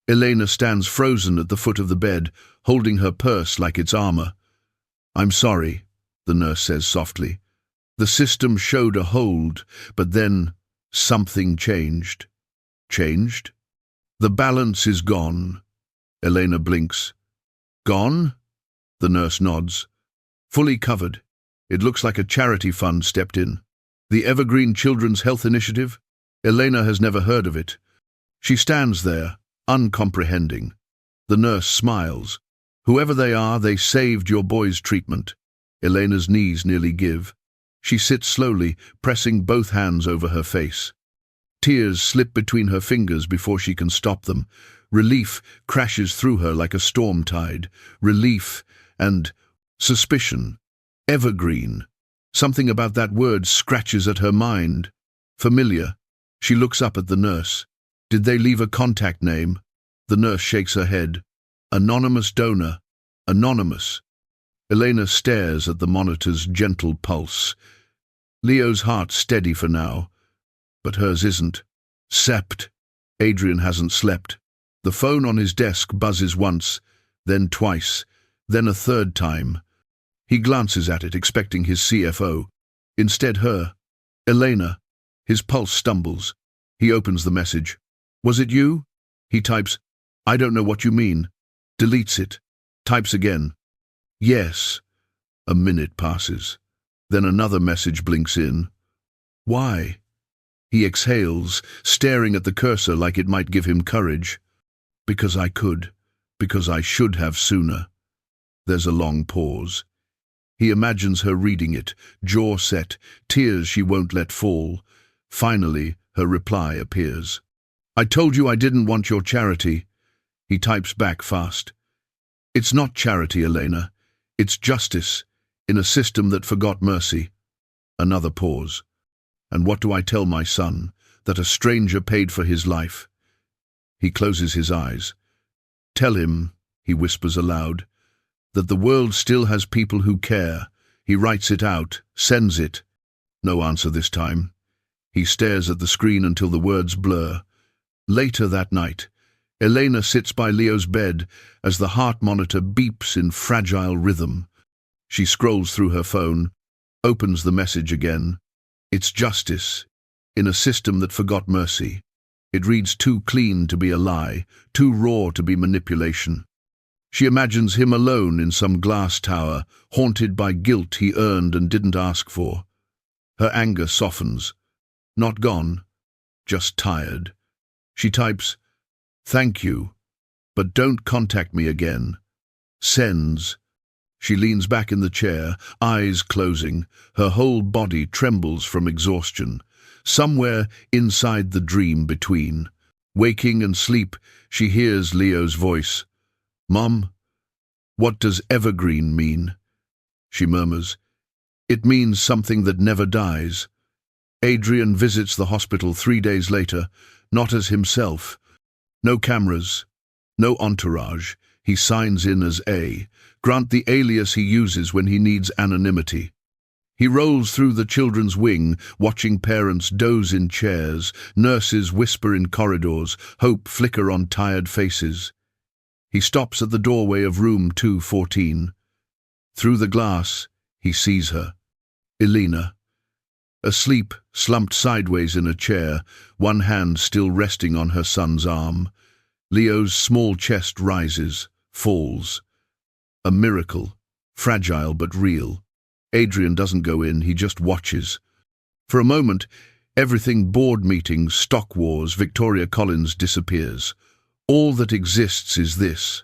Elena stands frozen at the foot of the bed, holding her purse like it's armor. "I'm sorry," the nurse says softly. The system showed a hold, but then something changed. Changed? The balance is gone. Elena blinks. Gone? The nurse nods. Fully covered. It looks like a charity fund stepped in. The Evergreen Children's Health Initiative? Elena has never heard of it. She stands there, uncomprehending. The nurse smiles. "Whoever they are, they saved your boy's treatment." Elena's knees nearly give. She sits slowly, pressing both hands over her face. Tears slip between her fingers before she can stop them. Relief crashes through her like a storm tide. Relief and suspicion. Evergreen. Something about that word scratches at her mind. Familiar. She looks up at the nurse. Did they leave a contact name? The nurse shakes her head. Anonymous donor. Anonymous. Elena stares at the monitor's gentle pulse. Leo's heart's steady for now, but hers isn't. Sept. Adrian hasn't slept. The phone on his desk buzzes once, then twice, then a third time. He glances at it, expecting his CFO. Instead her. Elena. His pulse stumbles. He opens the message. "Was it you?" He types, "I don't know what you mean." Deletes it. Types again. "Yes." A minute passes. Then another message blinks in. "Why?" He exhales, staring at the cursor like it might give him courage. "Because I could. Because I should have sooner." There's a long pause. He imagines her reading it, jaw set, tears she won't let fall. Finally, her reply appears. "I told you I didn't want your charity." He types back fast. "It's not charity, Elena. It's justice, in a system that forgot mercy." Another pause. "And what do I tell my son? That a stranger paid for his life?" He closes his eyes. "Tell him," he whispers aloud, "that the world still has people who care." He writes it out, sends it. No answer this time. He stares at the screen until the words blur. Later that night, Elena sits by Leo's bed as the heart monitor beeps in fragile rhythm. She scrolls through her phone, opens the message again. It's justice, in a system that forgot mercy. It reads too clean to be a lie, too raw to be manipulation. She imagines him alone in some glass tower, haunted by guilt he earned and didn't ask for. Her anger softens. Not gone, just tired. She types, "Thank you, but don't contact me again." Sends. She leans back in the chair, eyes closing. Her whole body trembles from exhaustion. somewhere inside the dream between. Waking and sleep, she hears Leo's voice. "Mom, what does evergreen mean?" She murmurs. "It means something that never dies." Adrian visits the hospital 3 days later, not as himself. No cameras, no entourage. He signs in as A, grant the alias he uses when he needs anonymity. He rolls through the children's wing, watching parents doze in chairs, nurses whisper in corridors, hope flicker on tired faces. He stops at the doorway of room 214. Through the glass, he sees her. Elena. Asleep, slumped sideways in a chair, one hand still resting on her son's arm. Leo's small chest rises, falls. A miracle, fragile but real. Adrian doesn't go in, he just watches. For a moment, everything, board meetings, stock wars, Victoria Collins, disappears. All that exists is this: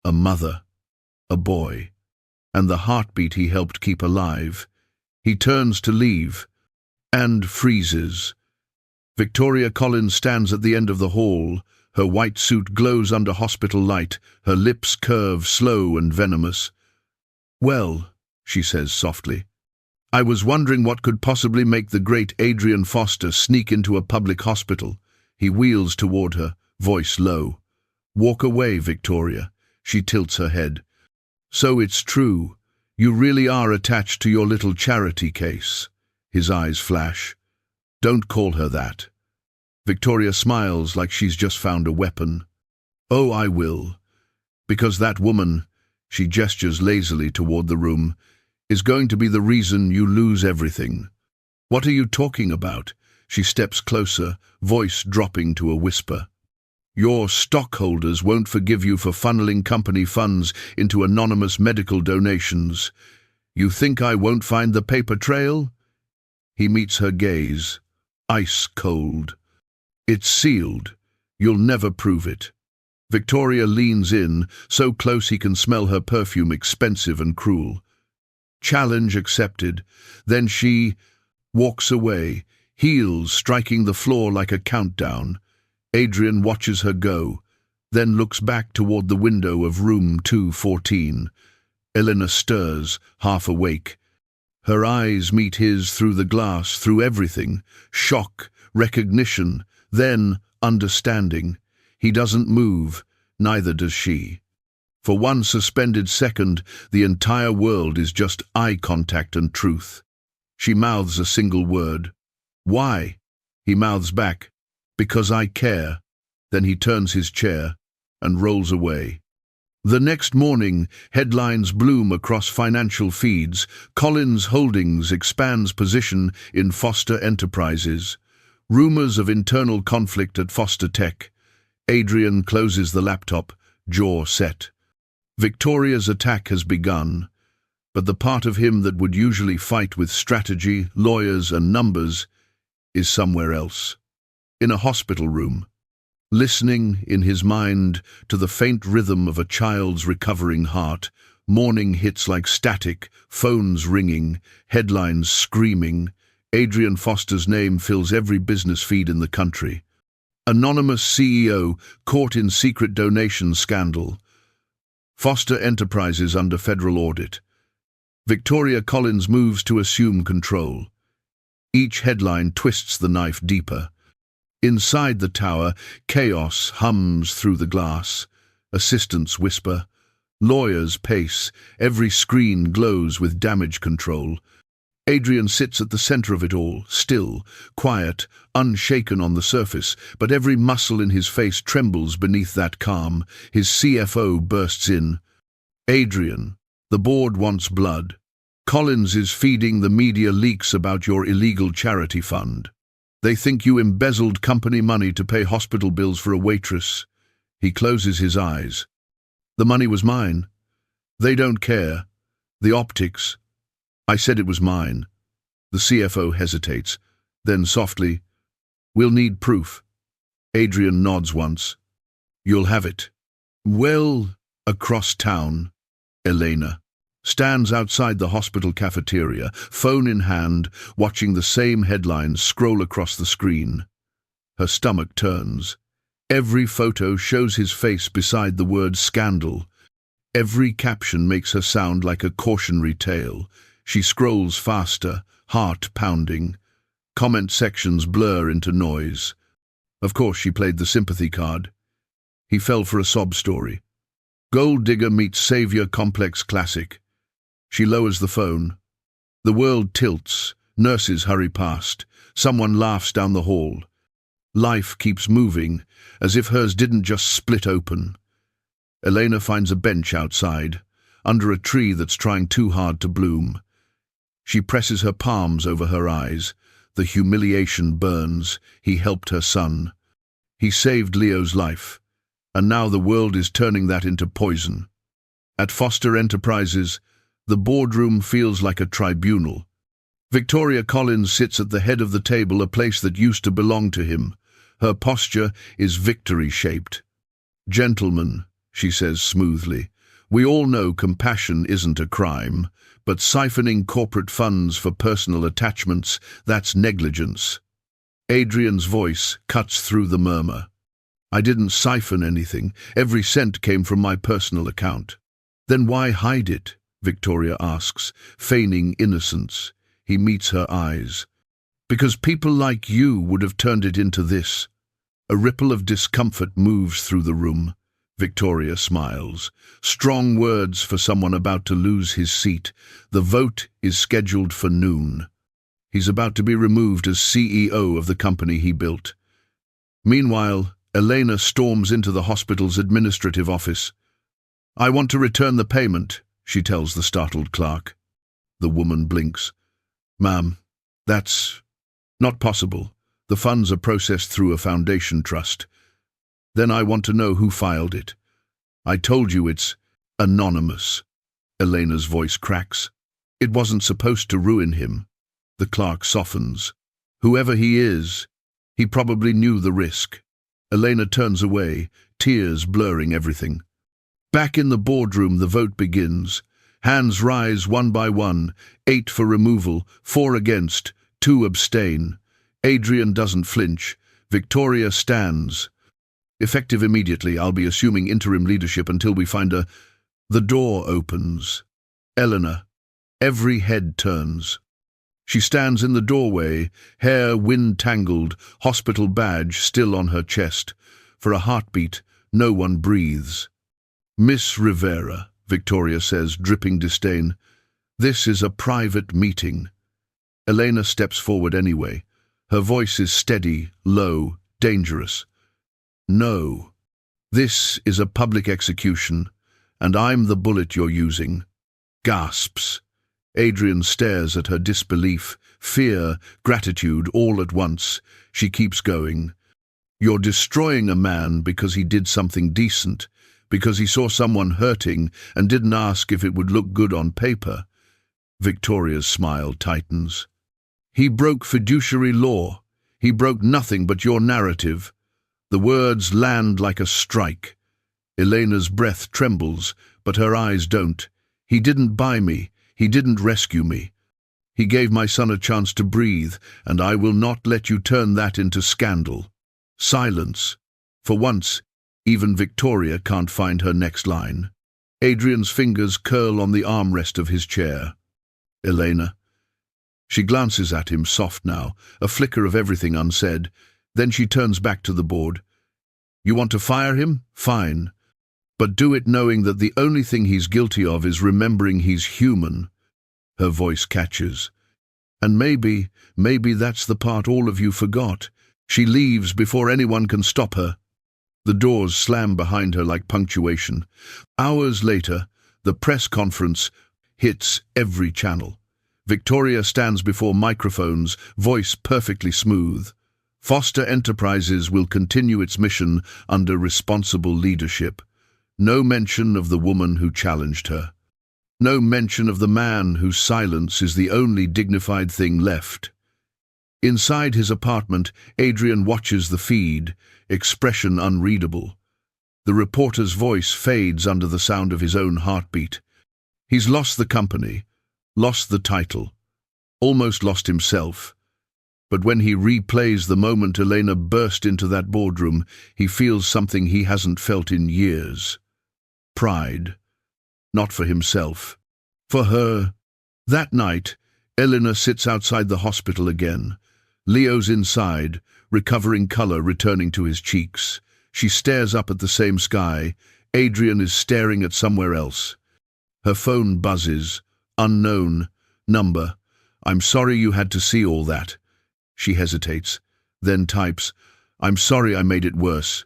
a mother, a boy, and the heartbeat he helped keep alive. He turns to leave, and freezes. Victoria Collins stands at the end of the hall. Her white suit glows under hospital light, her lips curve slow and venomous. "Well," she says softly, "I was wondering what could possibly make the great Adrian Foster sneak into a public hospital." He wheels toward her, voice low. "Walk away, Victoria." She tilts her head. "So it's true. You really are attached to your little charity case." His eyes flash. "Don't call her that." Victoria smiles like she's just found a weapon. "Oh, I will. Because that woman," she gestures lazily toward the room, "is going to be the reason you lose everything." "What are you talking about?" She steps closer, voice dropping to a whisper. "Your stockholders won't forgive you for funneling company funds into anonymous medical donations. You think I won't find the paper trail?" He meets her gaze, ice cold. "It's sealed. You'll never prove it." Victoria leans in, so close he can smell her perfume, expensive and cruel. Challenge accepted. Then she walks away, heels striking the floor like a countdown. Adrian watches her go, then looks back toward the window of room 214. Elena stirs, half awake. Her eyes meet his through the glass, through everything. Shock, recognition, then understanding. He doesn't move, neither does she. For one suspended second, the entire world is just eye contact and truth. She mouths a single word. "Why?" He mouths back, "Because I care." Then he turns his chair and rolls away. The next morning, headlines bloom across financial feeds. Collins Holdings expands position in Foster Enterprises. Rumors of internal conflict at Foster Tech. Adrian closes the laptop, jaw set. Victoria's attack has begun, but the part of him that would usually fight with strategy, lawyers, and numbers is somewhere else. In a hospital room, listening in his mind to the faint rhythm of a child's recovering heart. Morning hits like static, phones ringing, headlines screaming. Adrian Foster's name fills every business feed in the country. Anonymous CEO caught in secret donation scandal. Foster Enterprises under federal audit. Victoria Collins moves to assume control. Each headline twists the knife deeper. Inside the tower, chaos hums through the glass. Assistants whisper. Lawyers pace. Every screen glows with damage control. Adrian sits at the center of it all, still, quiet, unshaken on the surface, but every muscle in his face trembles beneath that calm. His CFO bursts in. "Adrian, the board wants blood. Collins is feeding the media leaks about your illegal charity fund. They think you embezzled company money to pay hospital bills for a waitress." He closes his eyes. "The money was mine. They don't care. The optics. I said it was mine." The CFO hesitates. Then softly, "We'll need proof." Adrian nods once. "You'll have it." "Well," across town, Elena. stands outside the hospital cafeteria, phone in hand, watching the same headlines scroll across the screen. Her stomach turns. Every photo shows his face beside the word scandal. Every caption makes her sound like a cautionary tale. She scrolls faster, heart pounding. Comment sections blur into noise. Of course she played the sympathy card. He fell for a sob story. Gold digger meets savior complex classic. She lowers the phone. The world tilts. Nurses hurry past. Someone laughs down the hall. Life keeps moving, as if hers didn't just split open. Elena finds a bench outside, under a tree that's trying too hard to bloom. She presses her palms over her eyes. The humiliation burns. He helped her son. He saved Leo's life. And now the world is turning that into poison. At Foster Enterprises, the boardroom feels like a tribunal. Victoria Collins sits at the head of the table, a place that used to belong to him. Her posture is victory-shaped. "Gentlemen," she says smoothly, "we all know compassion isn't a crime, but siphoning corporate funds for personal attachments, that's negligence." Adrian's voice cuts through the murmur. "I didn't siphon anything. Every cent came from my personal account." "Then why hide it?" Victoria asks, feigning innocence. He meets her eyes. "Because people like you would have turned it into this." A ripple of discomfort moves through the room. Victoria smiles. Strong words for someone about to lose his seat. The vote is scheduled for noon. He's about to be removed as CEO of the company he built. Meanwhile, Elena storms into the hospital's administrative office. "I want to return the payment," she tells the startled clerk. The woman blinks. "Ma'am, that's not possible. The funds are processed through a foundation trust." "Then I want to know who filed it." "I told you it's anonymous." Elena's voice cracks. "It wasn't supposed to ruin him." The clerk softens. "Whoever he is, he probably knew the risk." Elena turns away, tears blurring everything. Back in the boardroom, the vote begins. Hands rise one by one, 8 for removal, 4 against, 2 abstain. Adrian doesn't flinch. Victoria stands. "Effective immediately, I'll be assuming interim leadership until we find a—" The door opens. Eleanor. Every head turns. She stands in the doorway, hair wind-tangled, hospital badge still on her chest. For a heartbeat, no one breathes. "Miss Rivera," Victoria says, dripping disdain, "this is a private meeting." Elena steps forward anyway. Her voice is steady, low, dangerous. "No. This is a public execution, and I'm the bullet you're using." Gasps. Adrian stares at her, disbelief, fear, gratitude all at once. She keeps going. "You're destroying a man because he did something decent, because he saw someone hurting and didn't ask if it would look good on paper." Victoria's smile tightens. "He broke fiduciary law. He broke nothing but your narrative." The words land like a strike. Elena's breath trembles, but her eyes don't. "He didn't buy me. He didn't rescue me. He gave my son a chance to breathe, and I will not let you turn that into scandal." Silence. For once, even Victoria can't find her next line. Adrian's fingers curl on the armrest of his chair. "Elena." She glances at him, soft now, a flicker of everything unsaid. Then she turns back to the board. "You want to fire him? Fine. But do it knowing that the only thing he's guilty of is remembering he's human." Her voice catches. "And maybe that's the part all of you forgot." She leaves before anyone can stop her. The doors slam behind her like punctuation. Hours later, the press conference hits every channel. Victoria stands before microphones, voice perfectly smooth. Foster Enterprises will continue its mission under responsible leadership. No mention of the woman who challenged her. No mention of the man whose silence is the only dignified thing left. Inside his apartment, Adrian watches the feed, expression unreadable. The reporter's voice fades under the sound of his own heartbeat. He's lost the company, lost the title, almost lost himself. But when he replays the moment Elena burst into that boardroom, he feels something he hasn't felt in years. Pride. Not for himself. For her. That night, Elena sits outside the hospital again. Leo's inside, recovering color returning to his cheeks. She stares up at the same sky. Adrian is staring at somewhere else. Her phone buzzes. Unknown. Number. "I'm sorry you had to see all that." She hesitates, then types, "I'm sorry I made it worse."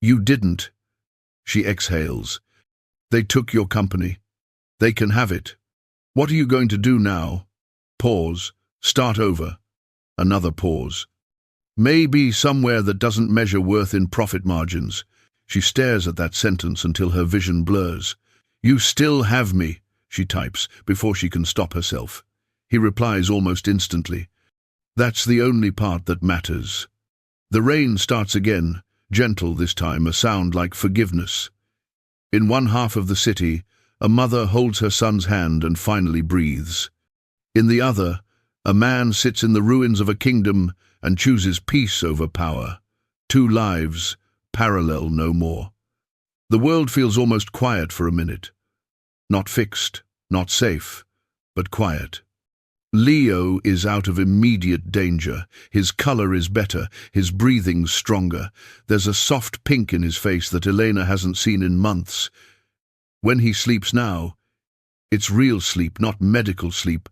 "You didn't." She exhales. "They took your company. They can have it. What are you going to do now?" Pause. Start over. Another pause. "Maybe somewhere that doesn't measure worth in profit margins." She stares at that sentence until her vision blurs. "You still have me," she types, before she can stop herself. He replies almost instantly. "That's the only part that matters." The rain starts again, gentle this time, a sound like forgiveness. In one half of the city, a mother holds her son's hand and finally breathes. In the other, a man sits in the ruins of a kingdom and chooses peace over power. Two lives, parallel no more. The world feels almost quiet for a minute. Not fixed, not safe, but quiet. Leo is out of immediate danger. His color is better, his breathing stronger. There's a soft pink in his face that Elena hasn't seen in months. When he sleeps now, it's real sleep, not medical sleep.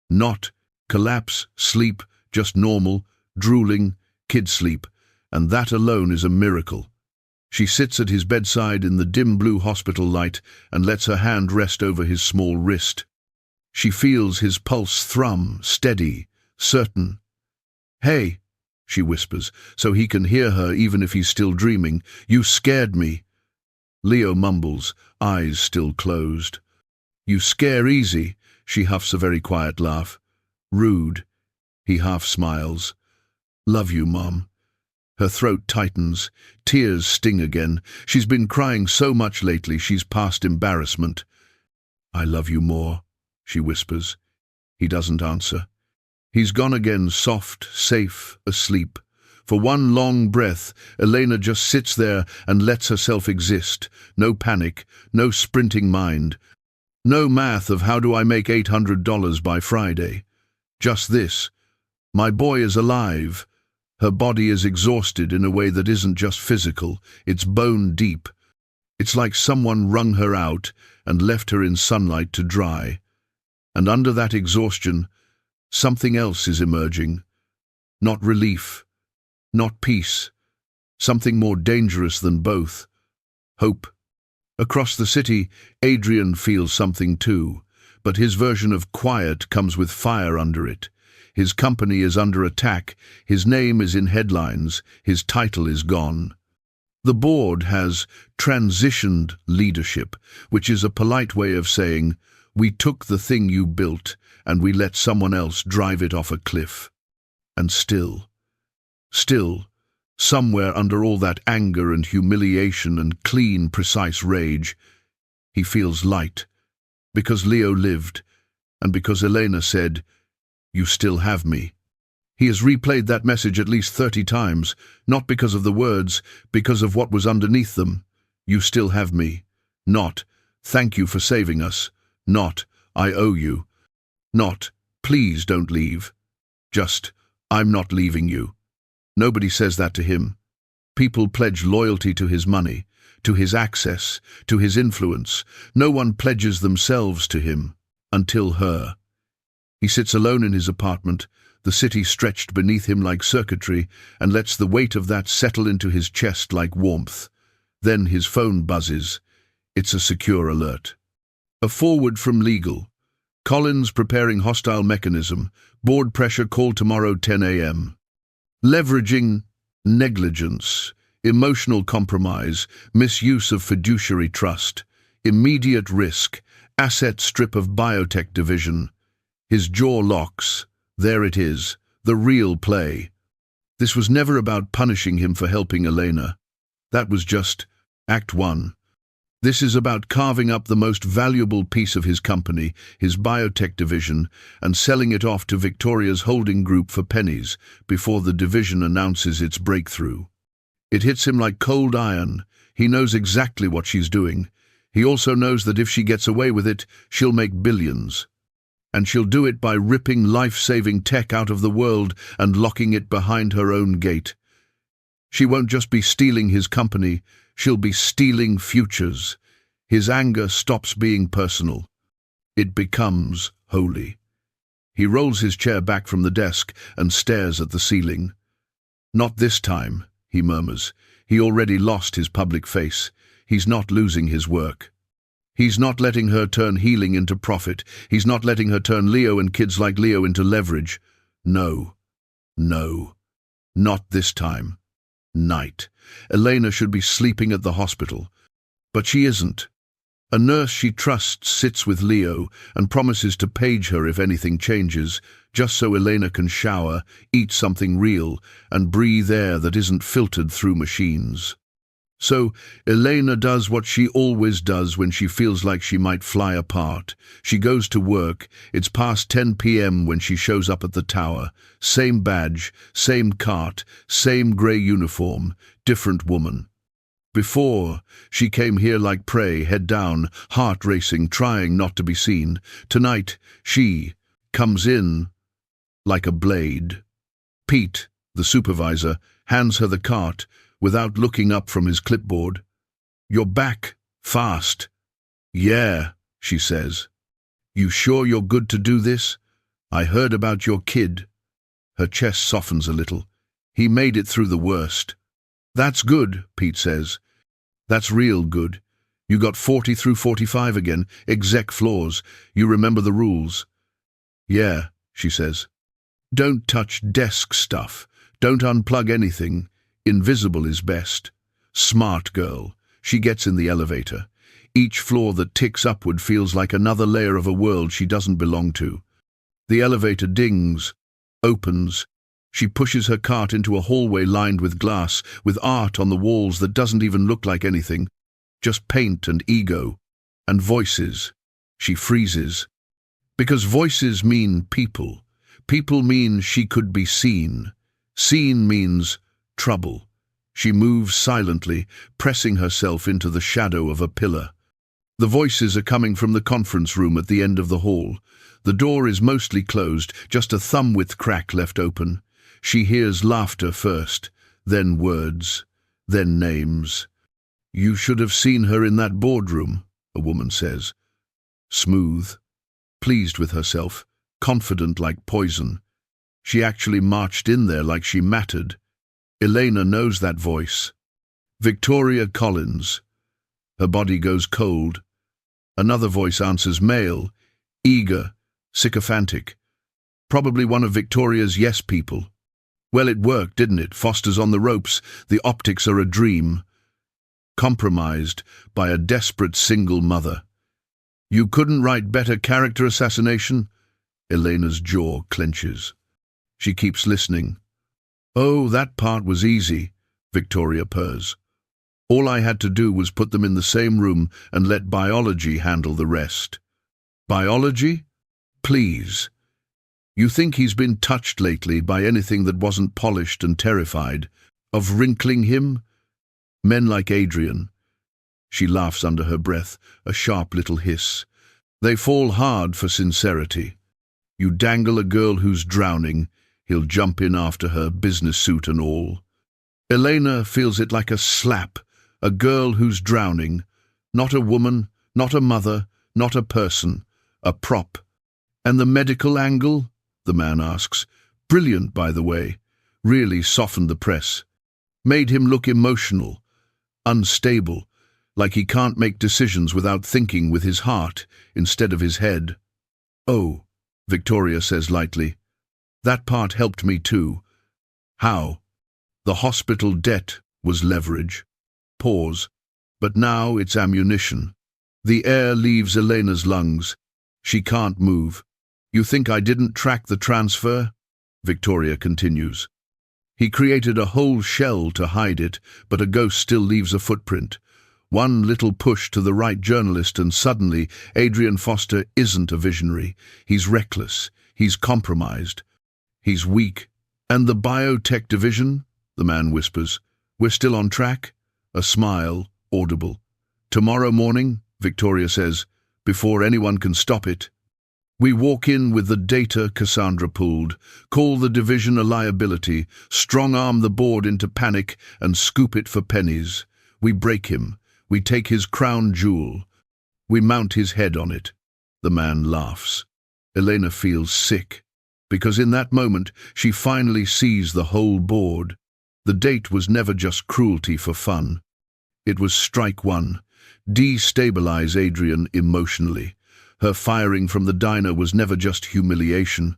Not collapse sleep, just normal, drooling, kid sleep. And that alone is a miracle. She sits at his bedside in the dim blue hospital light and lets her hand rest over his small wrist. She feels his pulse thrum, steady, certain. "Hey," she whispers, so he can hear her even if he's still dreaming. "You scared me." Leo mumbles, eyes still closed. "You scare easy," she huffs a very quiet laugh. "Rude." He half smiles. "Love you, Mom." Her throat tightens. Tears sting again. She's been crying so much lately she's past embarrassment. "I love you more," she whispers. He doesn't answer. He's gone again, soft, safe, asleep. For one long breath, Elena just sits there and lets herself exist. No panic, no sprinting mind. No math of how do I make $800 by Friday. Just this. My boy is alive. Her body is exhausted in a way that isn't just physical, it's bone deep. It's like someone wrung her out and left her in sunlight to dry. And under that exhaustion, something else is emerging. Not relief, not peace, something more dangerous than both. Hope. Across the city, Adrian feels something too, but his version of quiet comes with fire under it. His company is under attack, his name is in headlines, his title is gone. The board has transitioned leadership, which is a polite way of saying, "We took the thing you built and we let someone else drive it off a cliff." And still, somewhere under all that anger and humiliation and clean, precise rage, he feels light, because Leo lived, and because Elena said, "You still have me." He has replayed that message at least 30 times, not because of the words, because of what was underneath them. "You still have me." Not, "Thank you for saving us." Not, "I owe you." Not, "Please don't leave." Just, "I'm not leaving you." Nobody says that to him. People pledge loyalty to his money, to his access, to his influence. No one pledges themselves to him, until her. He sits alone in his apartment, the city stretched beneath him like circuitry, and lets the weight of that settle into his chest like warmth. Then his phone buzzes. It's a secure alert. A forward from legal. Collins preparing hostile mechanism. Board pressure call tomorrow 10 a.m. Leveraging negligence, emotional compromise, misuse of fiduciary trust, immediate risk, asset strip of biotech division. His jaw locks. There it is, the real play. This was never about punishing him for helping Elena. That was just Act 1. This is about carving up the most valuable piece of his company, his biotech division, and selling it off to Victoria's holding group for pennies before the division announces its breakthrough. It hits him like cold iron. He knows exactly what she's doing. He also knows that if she gets away with it, she'll make billions. And she'll do it by ripping life-saving tech out of the world and locking it behind her own gate. She won't just be stealing his company, she'll be stealing futures. His anger stops being personal. It becomes holy. He rolls his chair back from the desk and stares at the ceiling. "Not this time," he murmurs. He already lost his public face. He's not losing his work. He's not letting her turn healing into profit. He's not letting her turn Leo and kids like Leo into leverage. No. No. Not this time. Night. Elena should be sleeping at the hospital. But she isn't. A nurse she trusts sits with Leo and promises to page her if anything changes, just so Elena can shower, eat something real, and breathe air that isn't filtered through machines. So Elena does what she always does when she feels like she might fly apart. She goes to work. It's past 10 p.m. when she shows up at the tower. Same badge, same cart, same grey uniform, different woman. Before, she came here like prey, head down, heart racing, trying not to be seen. Tonight, she comes in like a blade. Pete, the supervisor, hands her the cart without looking up from his clipboard. "You're back, fast." "Yeah," she says. "You sure you're good to do this? I heard about your kid." Her chest softens a little. "He made it through the worst." "That's good," Pete says. "That's real good. You got 40 through 45 again, exec floors. You remember the rules." "Yeah," she says. "Don't touch desk stuff. Don't unplug anything. Invisible is best." Smart girl. She gets in the elevator. Each floor that ticks upward feels like another layer of a world she doesn't belong to. The elevator dings, opens. She pushes her cart into a hallway lined with glass, with art on the walls that doesn't even look like anything, just paint and ego, and voices. She freezes. Because voices mean people. People mean she could be seen. Seen means trouble. She moves silently, pressing herself into the shadow of a pillar. The voices are coming from the conference room at the end of the hall. The door is mostly closed, just a thumb-width crack left open. She hears laughter first, then words, then names. "You should have seen her in that boardroom," a woman says. Smooth, pleased with herself, confident like poison. She actually marched in there like she mattered. Elena knows that voice. Victoria Collins. Her body goes cold. Another voice answers, male, eager, sycophantic. Probably one of Victoria's yes people. Well, it worked, didn't it? Foster's on the ropes. The optics are a dream. Compromised by a desperate single mother. "You couldn't write better character assassination?" Elena's jaw clenches. She keeps listening. "Oh, that part was easy," Victoria purrs. "All I had to do was put them in the same room and let biology handle the rest." "Biology? Please. You think he's been touched lately by anything that wasn't polished and terrified? Of wrinkling him? Men like Adrian." She laughs under her breath, a sharp little hiss. "They fall hard for sincerity. You dangle a girl who's drowning, he'll jump in after her, business suit and all." Elena feels it like a slap. A girl who's drowning. Not a woman, not a mother, not a person. A prop. "And the medical angle?" the man asks. "Brilliant, by the way. Really softened the press. Made him look emotional, unstable, like he can't make decisions without thinking with his heart instead of his head." "Oh," Victoria says lightly. "That part helped me too." "How?" "The hospital debt was leverage." Pause. "But now it's ammunition." The air leaves Elena's lungs. She can't move. "You think I didn't track the transfer?" Victoria continues. "He created a whole shell to hide it, but a ghost still leaves a footprint. One little push to the right journalist and suddenly Adrian Foster isn't a visionary. He's reckless. He's compromised. He's weak. "And the biotech division?" the man whispers. "We're still on track?" A smile, audible. "Tomorrow morning," Victoria says, "before anyone can stop it." "We walk in with the data," Cassandra pulled. "Call the division a liability, strong-arm the board into panic and scoop it for pennies. We break him. We take his crown jewel. We mount his head on it." The man laughs. Elena feels sick, because in that moment she finally sees the whole board. The date was never just cruelty for fun. It was strike one. Destabilize Adrian emotionally. Her firing from the diner was never just humiliation.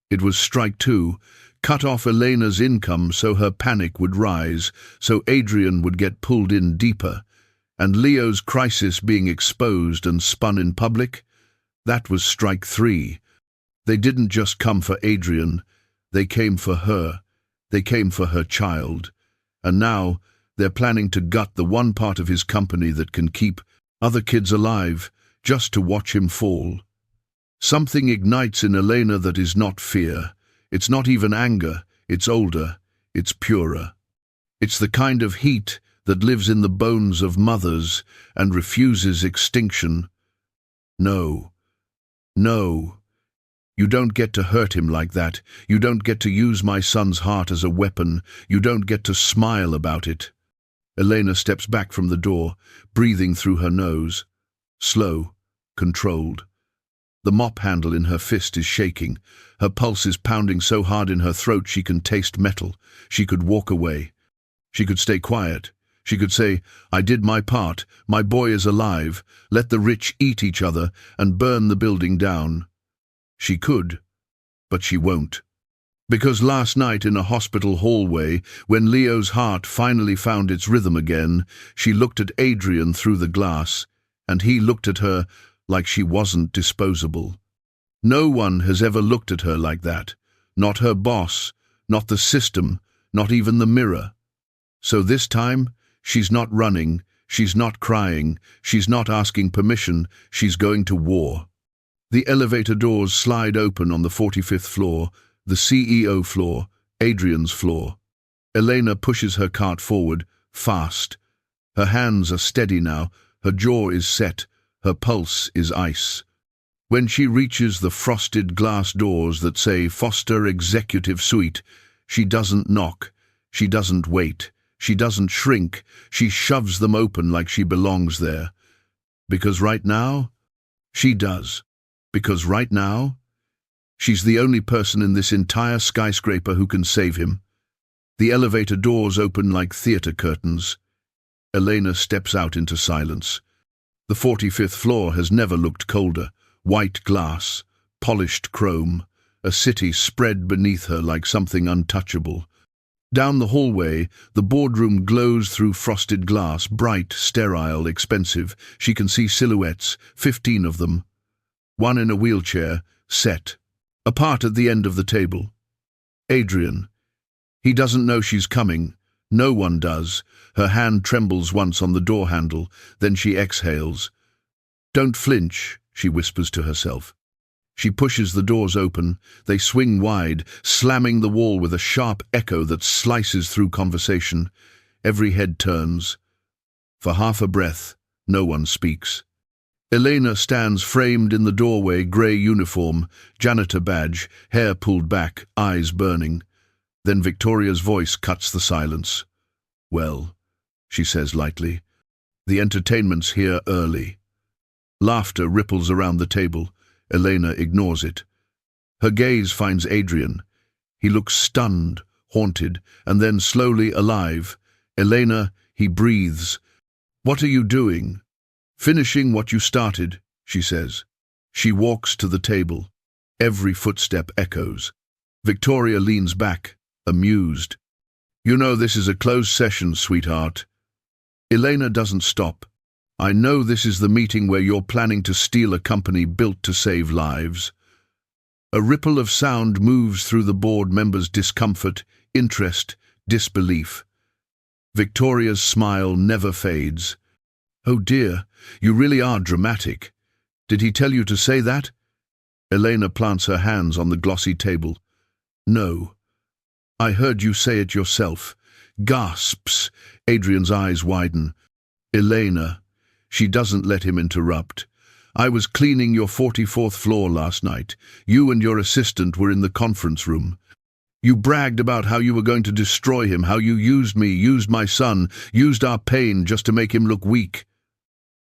It was strike two. Cut off Elena's income so her panic would rise, so Adrian would get pulled in deeper. And Leo's crisis being exposed and spun in public? That was strike three. They didn't just come for Adrian. They came for her. They came for her child. And now they're planning to gut the one part of his company that can keep other kids alive, just to watch him fall. Something ignites in Elena that is not fear. It's not even anger. It's older. It's purer. It's the kind of heat that lives in the bones of mothers and refuses extinction. No. No. You don't get to hurt him like that. You don't get to use my son's heart as a weapon. You don't get to smile about it. Elena steps back from the door, breathing through her nose. Slow, controlled. The mop handle in her fist is shaking. Her pulse is pounding so hard in her throat she can taste metal. She could walk away. She could stay quiet. She could say, "I did my part. My boy is alive. Let the rich eat each other and burn the building down." She could, but she won't. Because last night in a hospital hallway, when Leo's heart finally found its rhythm again, she looked at Adrian through the glass, and he looked at her like she wasn't disposable. No one has ever looked at her like that. Not her boss, not the system, not even the mirror. So this time, she's not running, she's not crying, she's not asking permission, she's going to war. The elevator doors slide open on the 45th floor, the CEO floor, Adrian's floor. Elena pushes her cart forward, fast. Her hands are steady now, her jaw is set, her pulse is ice. When she reaches the frosted glass doors that say Foster Executive Suite, she doesn't knock, she doesn't wait, she doesn't shrink, she shoves them open like she belongs there. Because right now, she does. Because right now, she's the only person in this entire skyscraper who can save him. The elevator doors open like theater curtains. Elena steps out into silence. The 45th floor has never looked colder. White glass, polished chrome, a city spread beneath her like something untouchable. Down the hallway, the boardroom glows through frosted glass, bright, sterile, expensive. She can see silhouettes, 15 of them. One in a wheelchair, set, apart at the end of the table. Adrian. He doesn't know she's coming. No one does. Her hand trembles once on the door handle, then she exhales. "Don't flinch," she whispers to herself. She pushes the doors open. They swing wide, slamming the wall with a sharp echo that slices through conversation. Every head turns. For half a breath, no one speaks. Elena stands framed in the doorway, grey uniform, janitor badge, hair pulled back, eyes burning. Then Victoria's voice cuts the silence. "Well," she says lightly, "the entertainment's here early." Laughter ripples around the table. Elena ignores it. Her gaze finds Adrian. He looks stunned, haunted, and then slowly alive. "Elena," he breathes. "What are you doing?" "Finishing what you started," she says. She walks to the table. Every footstep echoes. Victoria leans back, amused. "You know this is a closed session, sweetheart." Elena doesn't stop. "I know this is the meeting where you're planning to steal a company built to save lives." A ripple of sound moves through the board members' discomfort, interest, disbelief. Victoria's smile never fades. Oh dear, you really are dramatic. Did he tell you to say that? Elena plants her hands on the glossy table. No. I heard you say it yourself. Gasps. Adrian's eyes widen. Elena. She doesn't let him interrupt. I was cleaning your 44th floor last night. You and your assistant were in the conference room. You bragged about how you were going to destroy him, how you used me, used my son, used our pain just to make him look weak.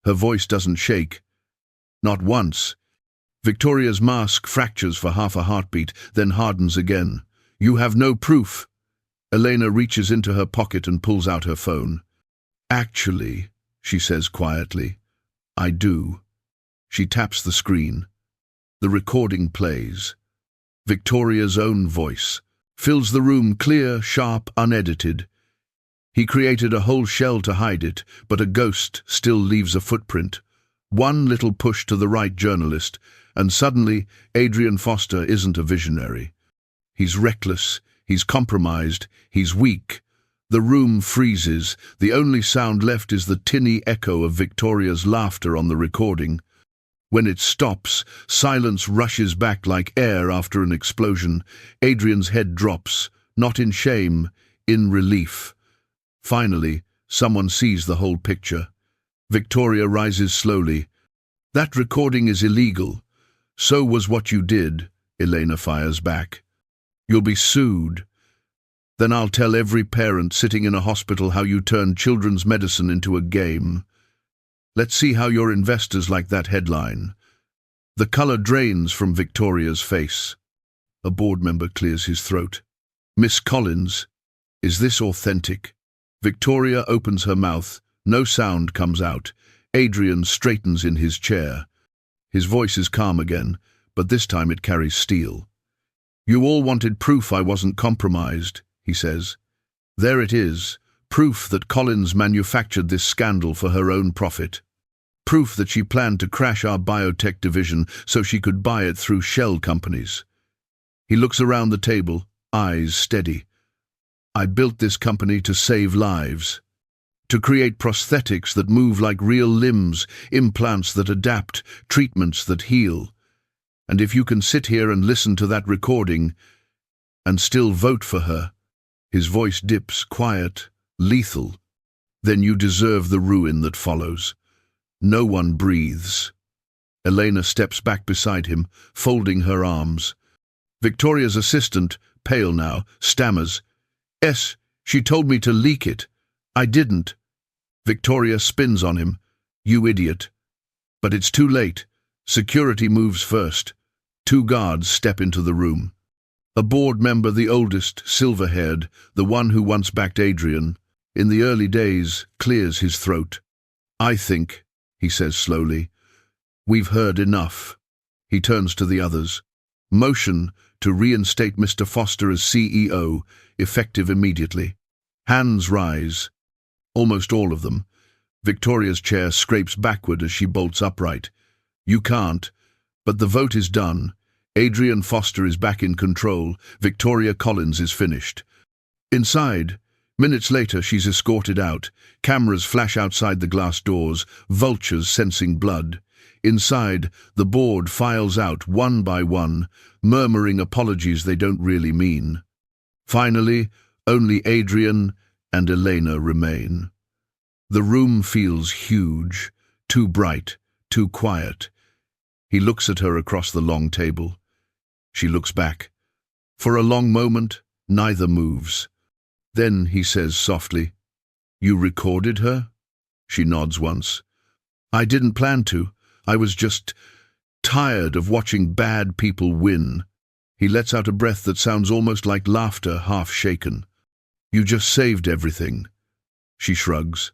Her voice doesn't shake. Not once. Victoria's mask fractures for half a heartbeat, then hardens again. You have no proof. Elena reaches into her pocket and pulls out her phone. Actually, she says quietly, I do. She taps the screen. The recording plays. Victoria's own voice fills the room, clear, sharp, unedited. He created a whole shell to hide it, but a ghost still leaves a footprint. One little push to the right, journalist, and suddenly Adrian Foster isn't a visionary. He's reckless, he's compromised, he's weak. The room freezes. The only sound left is the tinny echo of Victoria's laughter on the recording. When it stops, silence rushes back like air after an explosion. Adrian's head drops, not in shame, in relief. Finally, someone sees the whole picture. Victoria rises slowly. That recording is illegal. So was what you did, Elena fires back. You'll be sued. Then I'll tell every parent sitting in a hospital how you turned children's medicine into a game. Let's see how your investors like that headline. The color drains from Victoria's face. A board member clears his throat. Miss Collins, is this authentic? Victoria opens her mouth. No sound comes out. Adrian straightens in his chair. His voice is calm again, but this time it carries steel. You all wanted proof I wasn't compromised, he says. There it is, proof that Collins manufactured this scandal for her own profit. Proof that she planned to crash our biotech division so she could buy it through shell companies. He looks around the table, eyes steady. I built this company to save lives. To create prosthetics that move like real limbs, implants that adapt, treatments that heal. And if you can sit here and listen to that recording and still vote for her, his voice dips, quiet, lethal, then you deserve the ruin that follows. No one breathes. Elena steps back beside him, folding her arms. Victoria's assistant, pale now, stammers. Yes, she told me to leak it. I didn't. Victoria spins on him. You idiot. But it's too late. Security moves first. 2 guards step into the room. A board member, the oldest, silver-haired, the one who once backed Adrian, in the early days, clears his throat. I think, he says slowly, we've heard enough. He turns to the others. Motion to reinstate Mr. Foster as CEO, effective immediately. Hands rise. Almost all of them. Victoria's chair scrapes backward as she bolts upright. You can't, but the vote is done. Adrian Foster is back in control. Victoria Collins is finished. Inside, minutes later, she's escorted out. Cameras flash outside the glass doors, vultures sensing blood. Inside, the board files out one by one, murmuring apologies they don't really mean. Finally, only Adrian and Elena remain. The room feels huge, too bright, too quiet. He looks at her across the long table. She looks back. For a long moment, neither moves. Then he says softly, You recorded her? She nods once. I didn't plan to. I was just tired of watching bad people win. He lets out a breath that sounds almost like laughter, half shaken. You just saved everything. She shrugs.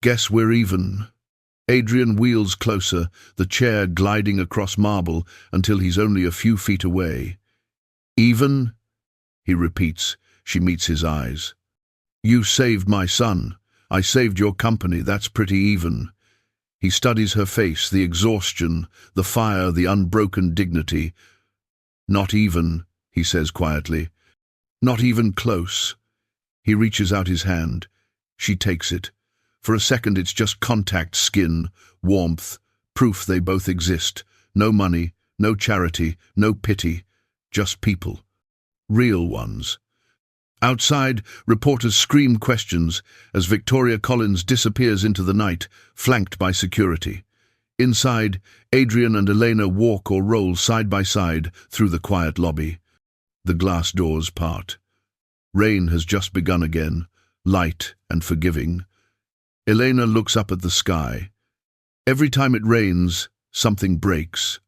Guess we're even. Adrian wheels closer, the chair gliding across marble until he's only a few feet away. Even? He repeats. She meets his eyes. You saved my son. I saved your company. That's pretty even. He studies her face, the exhaustion, the fire, the unbroken dignity. Not even, he says quietly. Not even close. He reaches out his hand. She takes it. For a second it's just contact, skin, warmth, proof they both exist. No money, no charity, no pity, just people. Real ones. Outside, reporters scream questions as Victoria Collins disappears into the night, flanked by security. Inside, Adrian and Elena walk or roll side by side through the quiet lobby. The glass doors part. Rain has just begun again, light and forgiving. Elena looks up at the sky. Every time it rains, something breaks.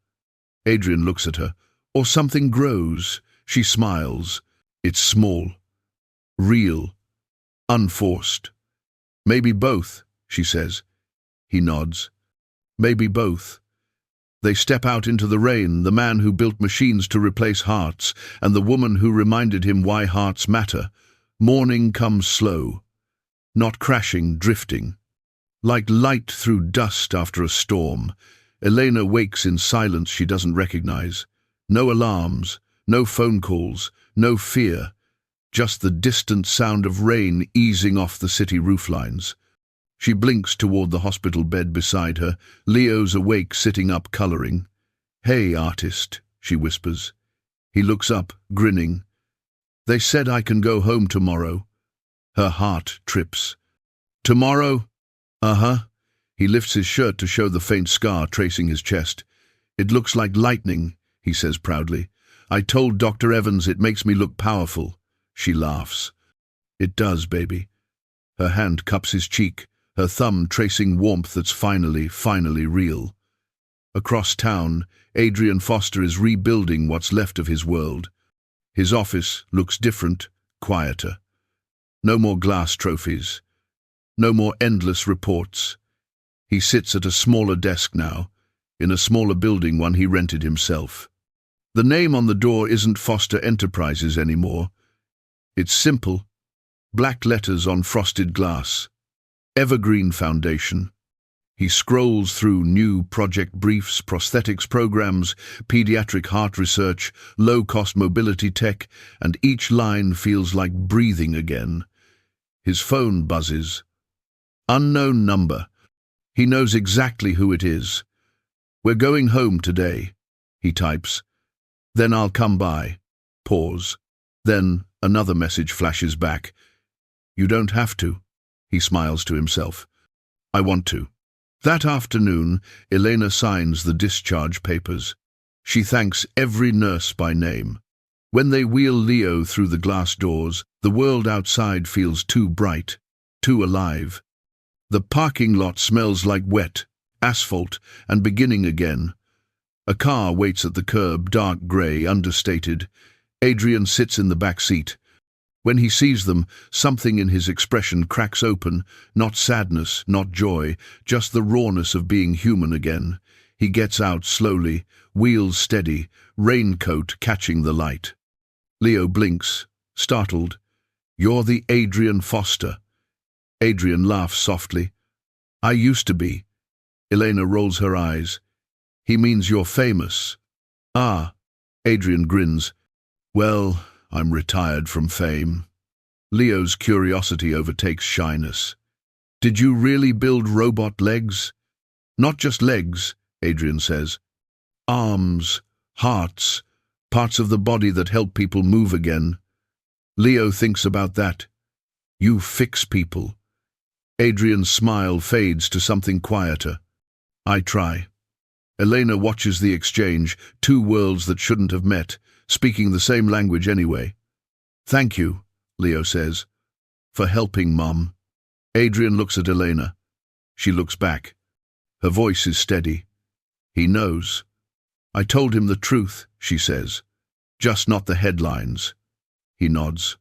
Adrian looks at her. Or something grows. She smiles. It's small. Real. Unforced. Maybe both, she says. He nods. Maybe both. They step out into the rain, the man who built machines to replace hearts, and the woman who reminded him why hearts matter. Morning comes slow. Not crashing, drifting. Like light through dust after a storm. Elena wakes in silence she doesn't recognize. No alarms, no phone calls, no fear. Just the distant sound of rain easing off the city rooflines. She blinks toward the hospital bed beside her. Leo's awake, sitting up, coloring. "Hey, artist," she whispers. He looks up, grinning. "They said I can go home tomorrow." Her heart trips. "Tomorrow?" "Uh-huh." He lifts his shirt to show the faint scar tracing his chest. "It looks like lightning," he says proudly. "I told Dr. Evans it makes me look powerful." She laughs. "It does, baby." Her hand cups his cheek, her thumb tracing warmth that's finally real. Across town, Adrian Foster is rebuilding what's left of his world. His office looks different, quieter. No more glass trophies. No more endless reports. He sits at a smaller desk now, in a smaller building, one he rented himself. The name on the door isn't Foster Enterprises anymore. It's simple, black letters on frosted glass. Evergreen Foundation. He scrolls through new project briefs, prosthetics programs, pediatric heart research, low-cost mobility tech, and each line feels like breathing again. His phone buzzes. Unknown number. He knows exactly who it is. "We're going home today," he types. "Then I'll come by." Pause. Then another message flashes back. "You don't have to." He smiles to himself. "I want to." That afternoon, Elena signs the discharge papers. She thanks every nurse by name. When they wheel Leo through the glass doors, the world outside feels too bright, too alive. The parking lot smells like wet, asphalt, and beginning again. A car waits at the curb, dark grey, understated. Adrian sits in the back seat. When he sees them, something in his expression cracks open, not sadness, not joy, just the rawness of being human again. He gets out slowly, wheels steady, raincoat catching the light. Leo blinks, startled. "You're the Adrian Foster." Adrian laughs softly. "I used to be." Elena rolls her eyes. "He means you're famous." "Ah." Adrian grins. "Well, I'm retired from fame." Leo's curiosity overtakes shyness. "Did you really build robot legs?" "Not just legs," Adrian says. "Arms, hearts, parts of the body that help people move again." Leo thinks about that. "You fix people." Adrian's smile fades to something quieter. "I try." Elena watches the exchange, two worlds that shouldn't have met, speaking the same language anyway. "Thank you," Leo says, "for helping, Mum." Adrian looks at Elena. She looks back. Her voice is steady. He knows. "I told him the truth," she says. "Just not the headlines." He nods.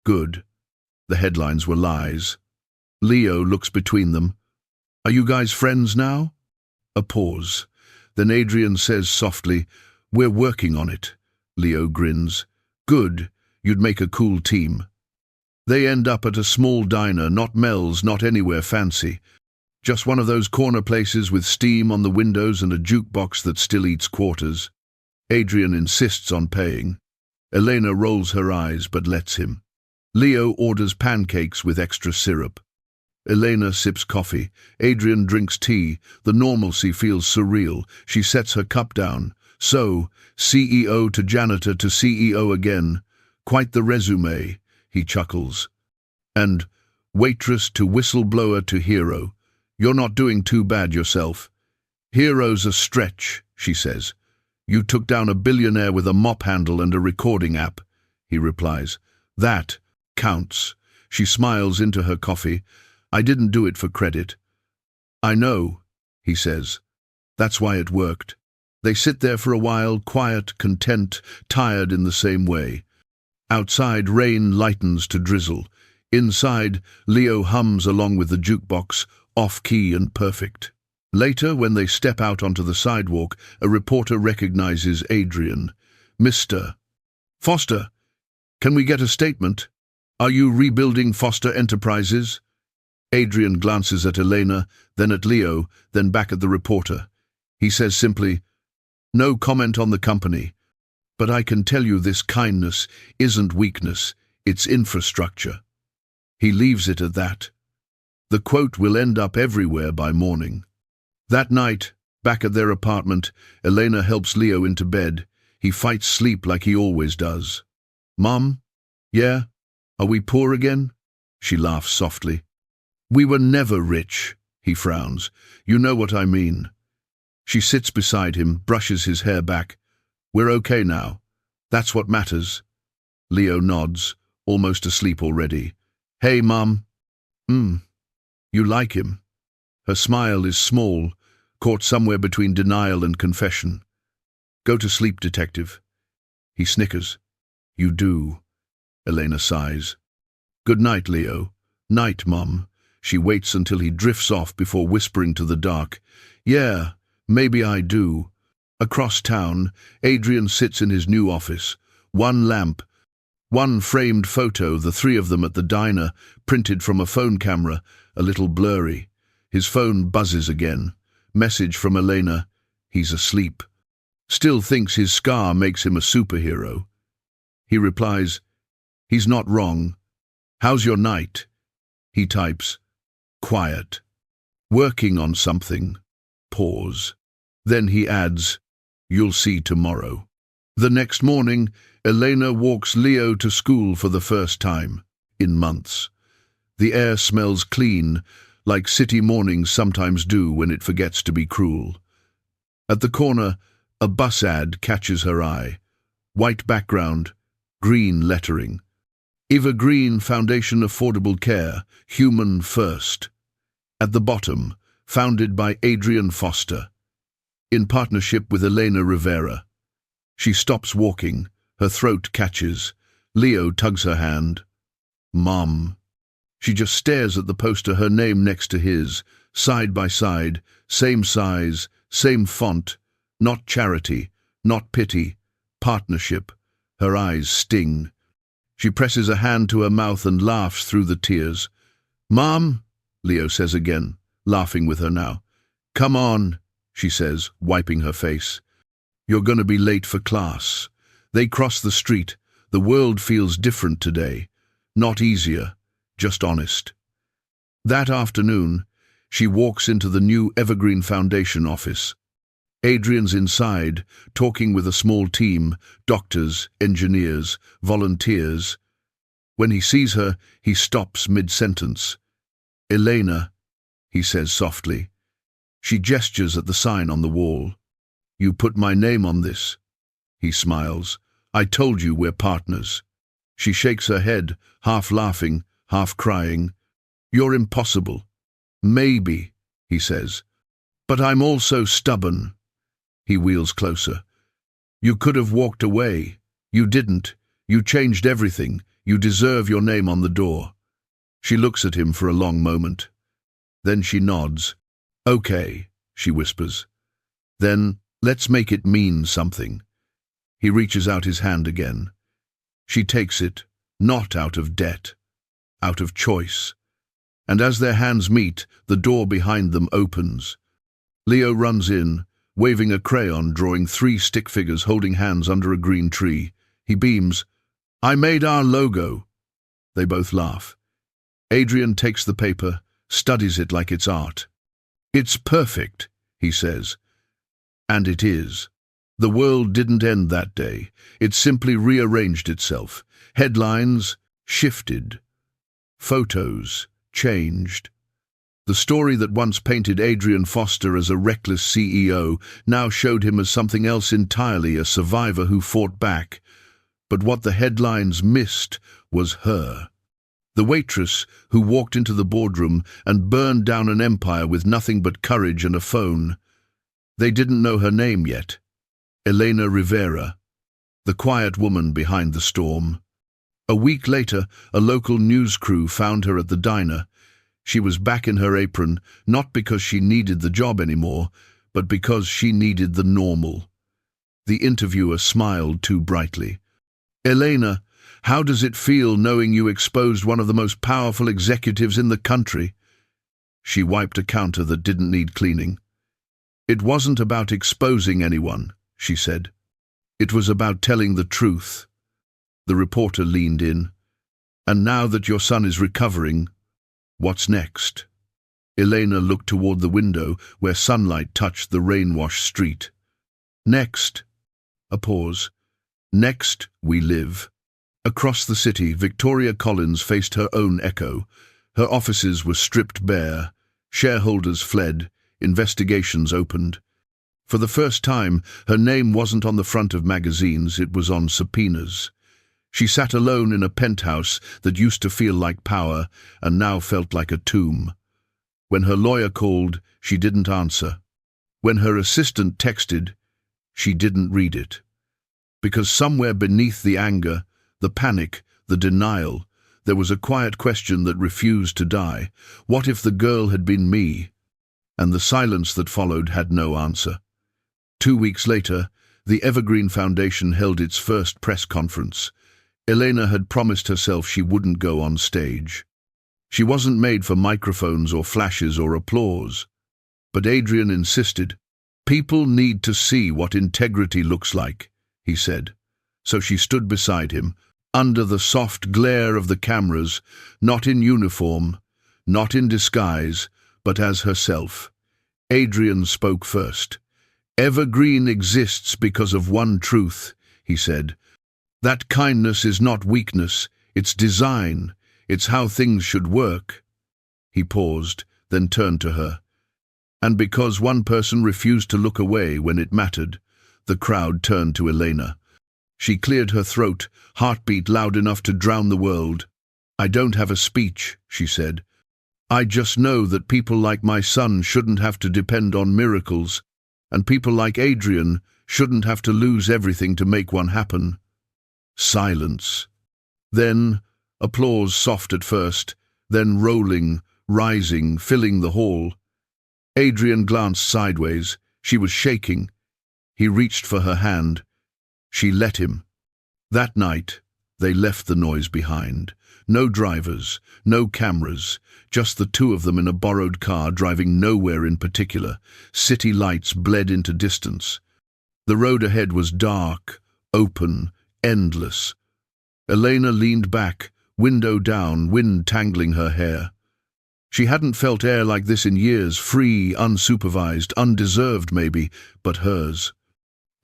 "Good. The headlines were lies." Leo looks between them. "Are you guys friends now?" A pause. Then Adrian says softly, "We're working on it." Leo grins. "Good. You'd make a cool team." They end up at a small diner, not Mel's, not anywhere fancy. Just one of those corner places with steam on the windows and a jukebox that still eats quarters. Adrian insists on paying. Elena rolls her eyes but lets him. Leo orders pancakes with extra syrup. Elena sips coffee. Adrian drinks tea. The normalcy feels surreal. She sets her cup down. So, CEO to janitor to CEO again. Quite the resume, he chuckles. And waitress to whistleblower to hero. You're not doing too bad yourself. Hero's a stretch, she says. You took down a billionaire with a mop handle and a recording app, he replies. That counts. She smiles into her coffee. I didn't do it for credit. I know, he says. That's why it worked. They sit there for a while, quiet, content, tired in the same way. Outside, rain lightens to drizzle. Inside, Leo hums along with the jukebox, off-key and perfect. Later, when they step out onto the sidewalk, a reporter recognizes Adrian. Mr. Foster, can we get a statement? Are you rebuilding Foster Enterprises? Adrian glances at Elena, then at Leo, then back at the reporter. He says simply, no comment on the company, but I can tell you this kindness isn't weakness, it's infrastructure. He leaves it at that. The quote will end up everywhere by morning. That night, back at their apartment, Elena helps Leo into bed. He fights sleep like he always does. Mom? Yeah? Are we poor again? She laughs softly. We were never rich, he frowns. You know what I mean. She sits beside him, brushes his hair back. We're okay now. That's what matters. Leo nods, almost asleep already. Hey, Mum. You like him? Her smile is small, caught somewhere between denial and confession. Go to sleep, detective. He snickers. You do. Elena sighs. Good night, Leo. Night, Mum. She waits until he drifts off before whispering to the dark. Yeah, maybe I do. Across town, Adrian sits in his new office. One lamp, one framed photo, the three of them at the diner, printed from a phone camera, a little blurry. His phone buzzes again. Message from Elena. He's asleep. Still thinks his scar makes him a superhero. He replies, he's not wrong. How's your night? He types, quiet. Working on something. Pause. Then he adds, you'll see tomorrow. The next morning, Elena walks Leo to school for the first time, in months. The air smells clean, like city mornings sometimes do when it forgets to be cruel. At the corner, a bus ad catches her eye. White background, green lettering. Evergreen Foundation Affordable Care, Human First. At the bottom, founded by Adrian Foster, in partnership with Elena Rivera. She stops walking, her throat catches. Leo tugs her hand. Mom. She just stares at the poster, her name next to his, side by side, same size, same font, not charity, not pity, partnership. Her eyes sting. She presses a hand to her mouth and laughs through the tears. Mom, Leo says again, laughing with her now. Come on, she says, wiping her face. You're going to be late for class. They cross the street. The world feels different today. Not easier, just honest. That afternoon, she walks into the new Evergreen Foundation office. Adrian's inside, talking with a small team, doctors, engineers, volunteers. When he sees her, he stops mid-sentence. Elena, he says softly. She gestures at the sign on the wall. You put my name on this. He smiles. I told you we're partners. She shakes her head, half laughing, half crying. You're impossible. Maybe, he says. But I'm also stubborn. He wheels closer. You could have walked away. You didn't. You changed everything. You deserve your name on the door. She looks at him for a long moment. Then she nods. Okay, she whispers. Then let's make it mean something. He reaches out his hand again. She takes it, not out of debt, out of choice. And as their hands meet, the door behind them opens. Leo runs in, waving a crayon, drawing 3 stick figures holding hands under a green tree. He beams. I made our logo. They both laugh. Adrian takes the paper, studies it like it's art. "It's perfect," he says. And it is. The world didn't end that day. It simply rearranged itself. Headlines shifted. Photos changed. The story that once painted Adrian Foster as a reckless CEO now showed him as something else entirely, a survivor who fought back. But what the headlines missed was her. The waitress who walked into the boardroom and burned down an empire with nothing but courage and a phone. They didn't know her name yet. Elena Rivera, the quiet woman behind the storm. A week later, a local news crew found her at the diner. She was back in her apron, not because she needed the job anymore, but because she needed the normal. The interviewer smiled too brightly. "Elena, how does it feel knowing you exposed one of the most powerful executives in the country?" She wiped a counter that didn't need cleaning. "It wasn't about exposing anyone," she said. "It was about telling the truth." The reporter leaned in. "And now that your son is recovering, what's next?" Elena looked toward the window where sunlight touched the rain-washed street. "Next." A pause. "Next, we live." Across the city, Victoria Collins faced her own echo. Her offices were stripped bare. Shareholders fled. Investigations opened. For the first time, her name wasn't on the front of magazines, it was on subpoenas. She sat alone in a penthouse that used to feel like power and now felt like a tomb. When her lawyer called, she didn't answer. When her assistant texted, she didn't read it. Because somewhere beneath the anger, the panic, the denial, there was a quiet question that refused to die. What if the girl had been me? And the silence that followed had no answer. 2 weeks later, the Evergreen Foundation held its first press conference. Elena had promised herself she wouldn't go on stage. She wasn't made for microphones or flashes or applause. But Adrian insisted. "People need to see what integrity looks like," he said. So she stood beside him, under the soft glare of the cameras, not in uniform, not in disguise, but as herself. Adrian spoke first. "Evergreen exists because of one truth," he said. "That kindness is not weakness, it's design, it's how things should work." He paused, then turned to her. And because one person refused to look away when it mattered, the crowd turned to Elena. She cleared her throat, heartbeat loud enough to drown the world. "I don't have a speech," she said. "I just know that people like my son shouldn't have to depend on miracles, and people like Adrian shouldn't have to lose everything to make one happen." Silence. Then applause, soft at first, then rolling, rising, filling the hall. Adrian glanced sideways. She was shaking. He reached for her hand. She let him. That night, they left the noise behind. No drivers, no cameras, just the two of them in a borrowed car driving nowhere in particular. City lights bled into distance. The road ahead was dark, open, endless. Elena leaned back, window down, wind tangling her hair. She hadn't felt air like this in years, free, unsupervised, undeserved maybe, but hers.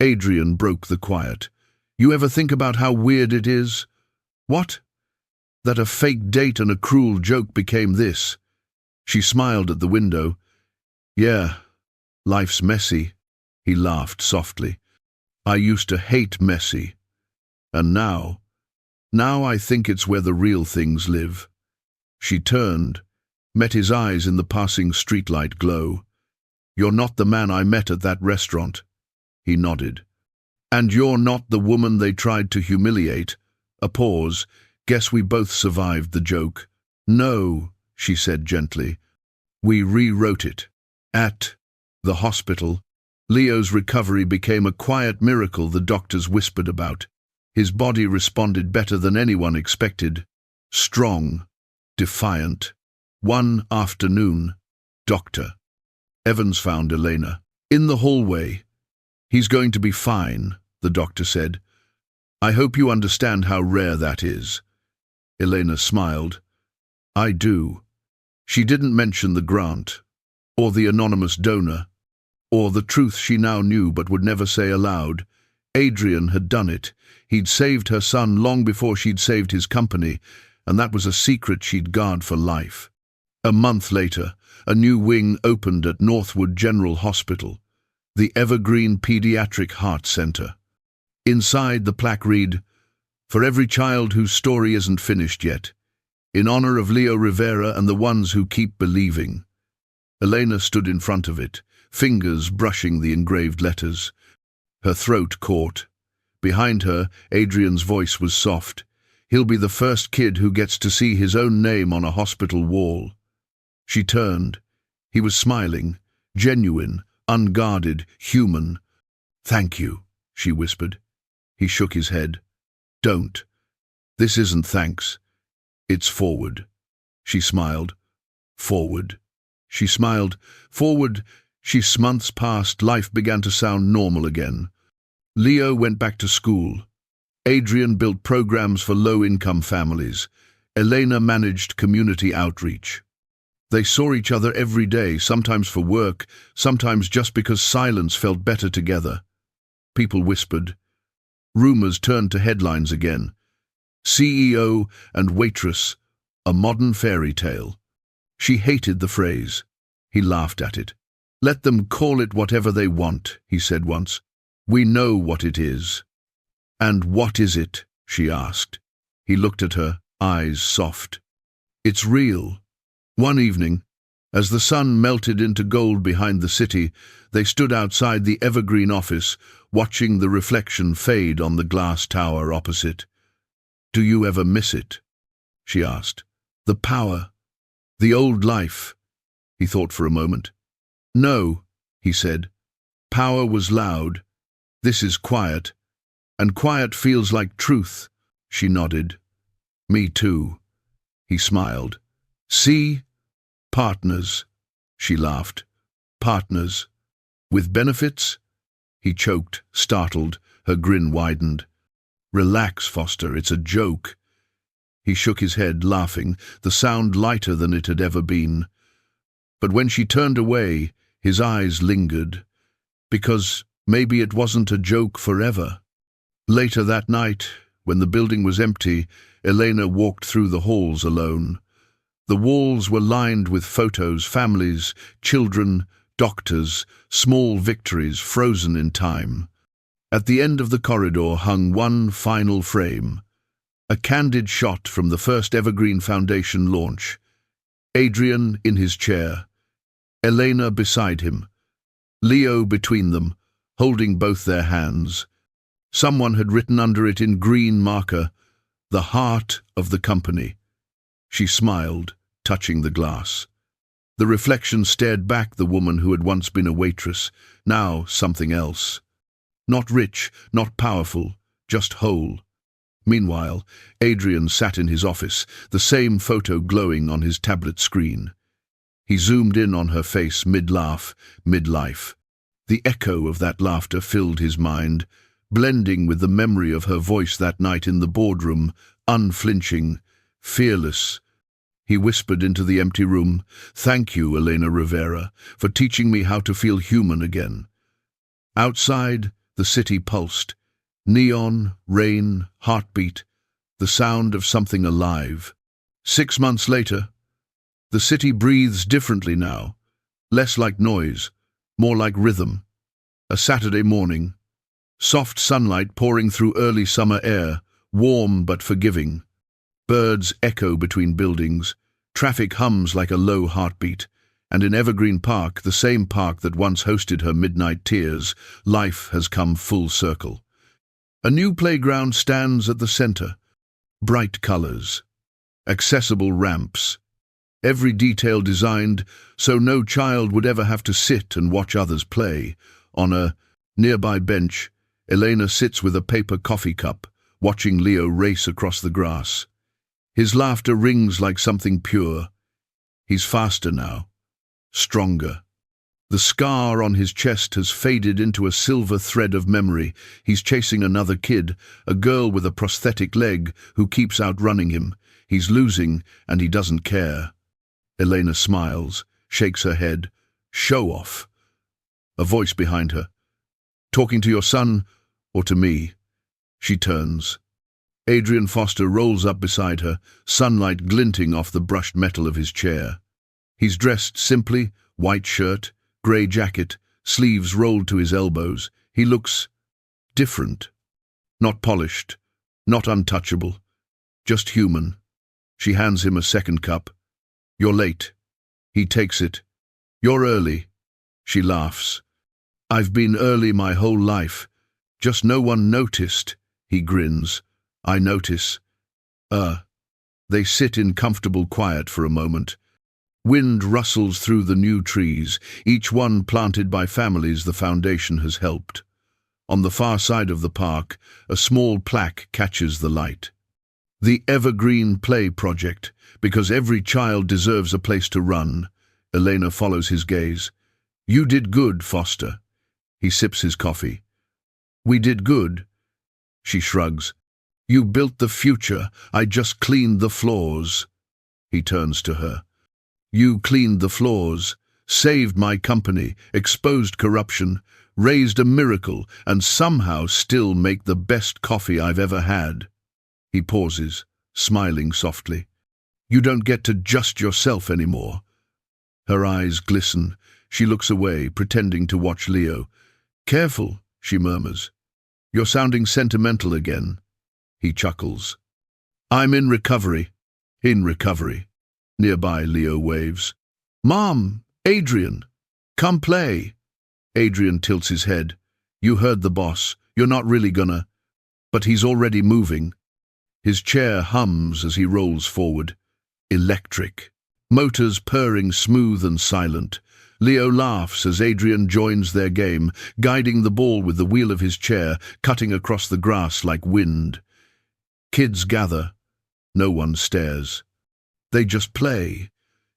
Adrian broke the quiet. "You ever think about how weird it is?" "What?" "That a fake date and a cruel joke became this." She smiled at the window. "Yeah, life's messy." He laughed softly. "I used to hate messy. And now I think it's where the real things live." She turned, met his eyes in the passing streetlight glow. "You're not the man I met at that restaurant." He nodded. "And you're not the woman they tried to humiliate." A pause. "Guess we both survived the joke." "No," she said gently. "We rewrote it." At the hospital, Leo's recovery became a quiet miracle the doctors whispered about. His body responded better than anyone expected. Strong, defiant. One afternoon, Dr. Evans found Elena in the hallway. "He's going to be fine," the doctor said. "I hope you understand how rare that is." Elena smiled. "I do." She didn't mention the grant, or the anonymous donor, or the truth she now knew but would never say aloud. Adrian had done it. He'd saved her son long before she'd saved his company, and that was a secret she'd guard for life. A month later, a new wing opened at Northwood General Hospital, the Evergreen Pediatric Heart Center. Inside, the plaque read, "For every child whose story isn't finished yet, in honor of Leo Rivera and the ones who keep believing." Elena stood in front of it, fingers brushing the engraved letters. Her throat caught. Behind her, Adrian's voice was soft. "He'll be the first kid who gets to see his own name on a hospital wall." She turned. He was smiling, genuine, unguarded, human. "Thank you," she whispered. He shook his head. "Don't. This isn't thanks. It's forward." She smiled. "Forward." She smiled. "Forward." Months passed, life began to sound normal again. Leo went back to school. Adrian built programs for low-income families. Elena managed community outreach. They saw each other every day, sometimes for work, sometimes just because silence felt better together. People whispered. Rumors turned to headlines again. CEO and Waitress, a modern fairy tale. She hated the phrase. He laughed at it. "Let them call it whatever they want," he said once. "We know what it is." "And what is it?" she asked. He looked at her, eyes soft. "It's real." One evening, as the sun melted into gold behind the city, they stood outside the Evergreen office, watching the reflection fade on the glass tower opposite. "Do you ever miss it?" she asked. "The power, the old life." He thought for a moment. "No," he said. "Power was loud. This is quiet. And quiet feels like truth." She nodded. "Me too." He smiled. "See? Partners." She laughed. "Partners. With benefits?" He choked, startled. Her grin widened. "Relax, Foster, it's a joke." He shook his head, laughing, the sound lighter than it had ever been. But when she turned away, his eyes lingered, because maybe it wasn't a joke forever. Later that night, when the building was empty, Elena walked through the halls alone. The walls were lined with photos, families, children, doctors, small victories frozen in time. At the end of the corridor hung one final frame, a candid shot from the first Evergreen Foundation launch. Adrian in his chair, Elena beside him, Leo between them, holding both their hands. Someone had written under it in green marker, "The heart of the company." She smiled, touching the glass. The reflection stared back the woman who had once been a waitress, now something else. Not rich, not powerful, just whole. Meanwhile, Adrian sat in his office, the same photo glowing on his tablet screen. He zoomed in on her face, mid-laugh, mid-life. The echo of that laughter filled his mind, blending with the memory of her voice that night in the boardroom, unflinching, fearless. He whispered into the empty room, "Thank you, Elena Rivera, for teaching me how to feel human again." Outside, the city pulsed. Neon, rain, heartbeat, the sound of something alive. 6 months later, the city breathes differently now, less like noise, more like rhythm. A Saturday morning, soft sunlight pouring through early summer air, warm but forgiving. Birds echo between buildings, traffic hums like a low heartbeat, and in Evergreen Park, the same park that once hosted her midnight tears, life has come full circle. A new playground stands at the center. Bright colors, accessible ramps, every detail designed so no child would ever have to sit and watch others play. On a nearby bench, Elena sits with a paper coffee cup, watching Leo race across the grass. His laughter rings like something pure. He's faster now, stronger. The scar on his chest has faded into a silver thread of memory. He's chasing another kid, a girl with a prosthetic leg, who keeps outrunning him. He's losing, and he doesn't care. Elena smiles, shakes her head. Show off. A voice behind her. Talking to your son or to me? She turns. Adrian Foster rolls up beside her, sunlight glinting off the brushed metal of his chair. He's dressed simply, white shirt, grey jacket, sleeves rolled to his elbows. He looks different. Not polished, not untouchable, just human. She hands him a second cup. You're late. He takes it. You're early. She laughs. I've been early my whole life. Just no one noticed. He grins. I notice. They sit in comfortable quiet for a moment. Wind rustles through the new trees, each one planted by families the foundation has helped. On the far side of the park, a small plaque catches the light. The Evergreen Play Project, because every child deserves a place to run. Elena follows his gaze. You did good, Foster. He sips his coffee. We did good. She shrugs. You built the future. I just cleaned the floors. He turns to her. You cleaned the floors, saved my company, exposed corruption, raised a miracle, and somehow still make the best coffee I've ever had. He pauses, smiling softly. You don't get to just yourself anymore. Her eyes glisten. She looks away, pretending to watch Leo. Careful, she murmurs. You're sounding sentimental again. He chuckles. I'm in recovery. In recovery. Nearby, Leo waves. Mom, Adrian, come play. Adrian tilts his head. You heard the boss. You're not really gonna. But he's already moving. His chair hums as he rolls forward. Electric. Motors purring smooth and silent. Leo laughs as Adrian joins their game, guiding the ball with the wheel of his chair, cutting across the grass like wind. Kids gather. No one stares. They just play.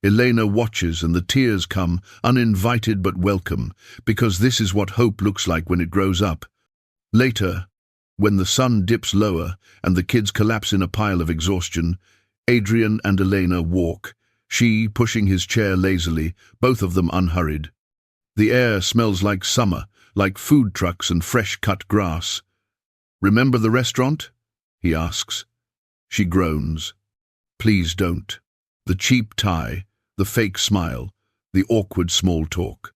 Elena watches and the tears come, uninvited but welcome, because this is what hope looks like when it grows up. Later, when the sun dips lower and the kids collapse in a pile of exhaustion, Adrian and Elena walk, she pushing his chair lazily, both of them unhurried. The air smells like summer, like food trucks and fresh-cut grass. Remember the restaurant? He asks. She groans. Please don't. The cheap tie, the fake smile, the awkward small talk.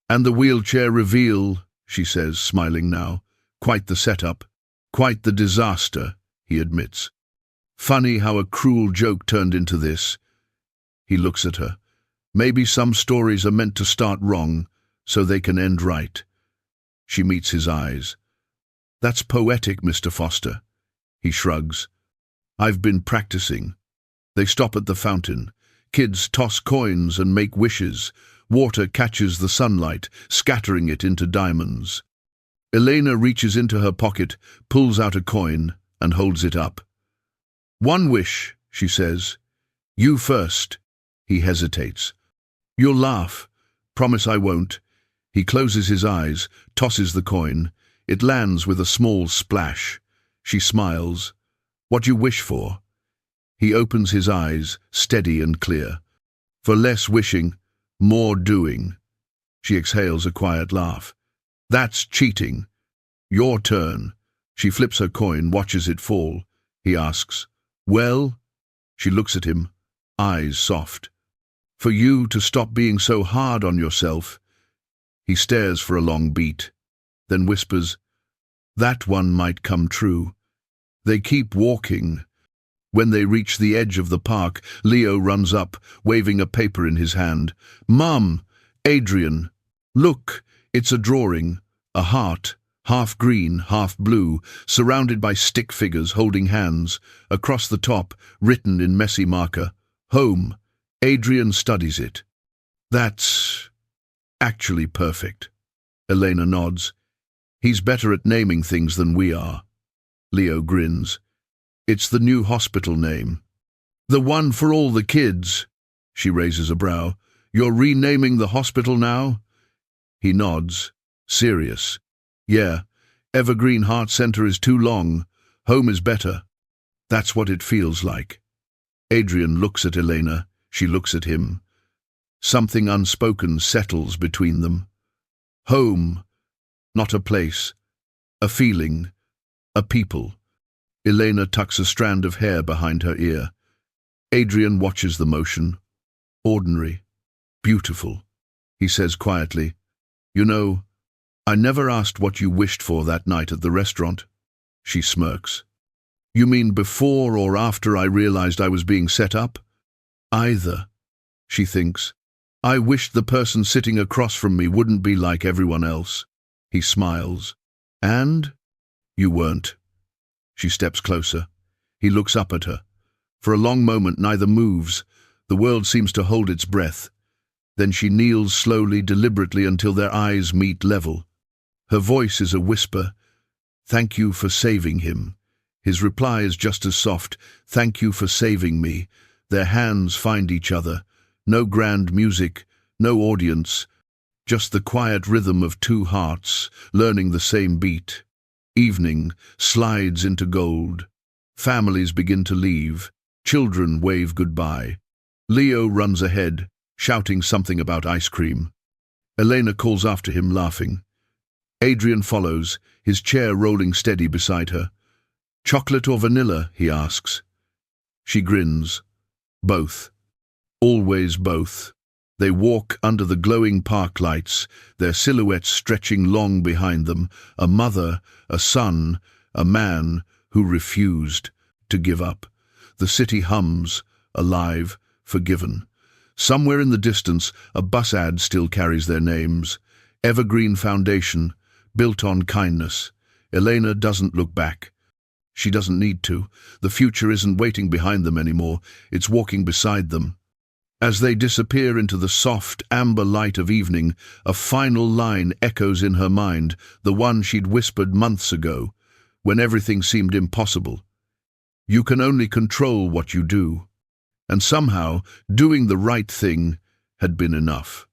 And the wheelchair reveal, she says, smiling now. Quite the setup. Quite the disaster, he admits. Funny how a cruel joke turned into this. He looks at her. Maybe some stories are meant to start wrong, so they can end right. She meets his eyes. That's poetic, Mr. Foster. He shrugs. I've been practicing. They stop at the fountain. Kids toss coins and make wishes. Water catches the sunlight, scattering it into diamonds. Elena reaches into her pocket, pulls out a coin, and holds it up. One wish, she says. You first. He hesitates. You'll laugh. Promise I won't. He closes his eyes, tosses the coin. It lands with a small splash. She smiles. What you wish for? He opens his eyes, steady and clear. For less wishing, more doing. She exhales a quiet laugh. That's cheating. Your turn. She flips her coin, watches it fall. He asks, Well? She looks at him, eyes soft. For you to stop being so hard on yourself. He stares for a long beat, then whispers, That one might come true. They keep walking. When they reach the edge of the park, Leo runs up, waving a paper in his hand. Mum, Adrian, look, it's a drawing, a heart, half green, half blue, surrounded by stick figures holding hands. Across the top, written in messy marker, Home. Adrian studies it. That's actually perfect. Elena nods. He's better at naming things than we are. Leo grins. It's the new hospital name. The one for all the kids. She raises a brow. You're renaming the hospital now? He nods, serious. Yeah, Evergreen Heart Center is too long. Home is better. That's what it feels like. Adrian looks at Elena. She looks at him. Something unspoken settles between them. Home, not a place, a feeling, a people. Elena tucks a strand of hair behind her ear. Adrian watches the motion. Ordinary, beautiful. He says quietly, "You know, I never asked what you wished for that night at the restaurant." She smirks. "You mean before or after I realized I was being set up?" "Either," she thinks. "I wished the person sitting across from me wouldn't be like everyone else." He smiles. "And? You weren't." She steps closer. He looks up at her. For a long moment neither moves. The world seems to hold its breath. Then she kneels slowly, deliberately, until their eyes meet level. Her voice is a whisper. "Thank you for saving him." His reply is just as soft. "Thank you for saving me." Their hands find each other. No grand music, no audience, just the quiet rhythm of two hearts, learning the same beat. Evening slides into gold. Families begin to leave. Children wave goodbye. Leo runs ahead, shouting something about ice cream. Elena calls after him, laughing. Adrian follows, his chair rolling steady beside her. "Chocolate or vanilla?" he asks. She grins. "Both. Always both." They walk under the glowing park lights, their silhouettes stretching long behind them, a mother, a son, a man who refused to give up. The city hums, alive, forgiven. Somewhere in the distance, a bus ad still carries their names. Evergreen Foundation, built on kindness. Elena doesn't look back. She doesn't need to. The future isn't waiting behind them anymore, it's walking beside them. As they disappear into the soft, amber light of evening, a final line echoes in her mind, the one she'd whispered months ago, when everything seemed impossible. "You can only control what you do." And somehow, doing the right thing had been enough.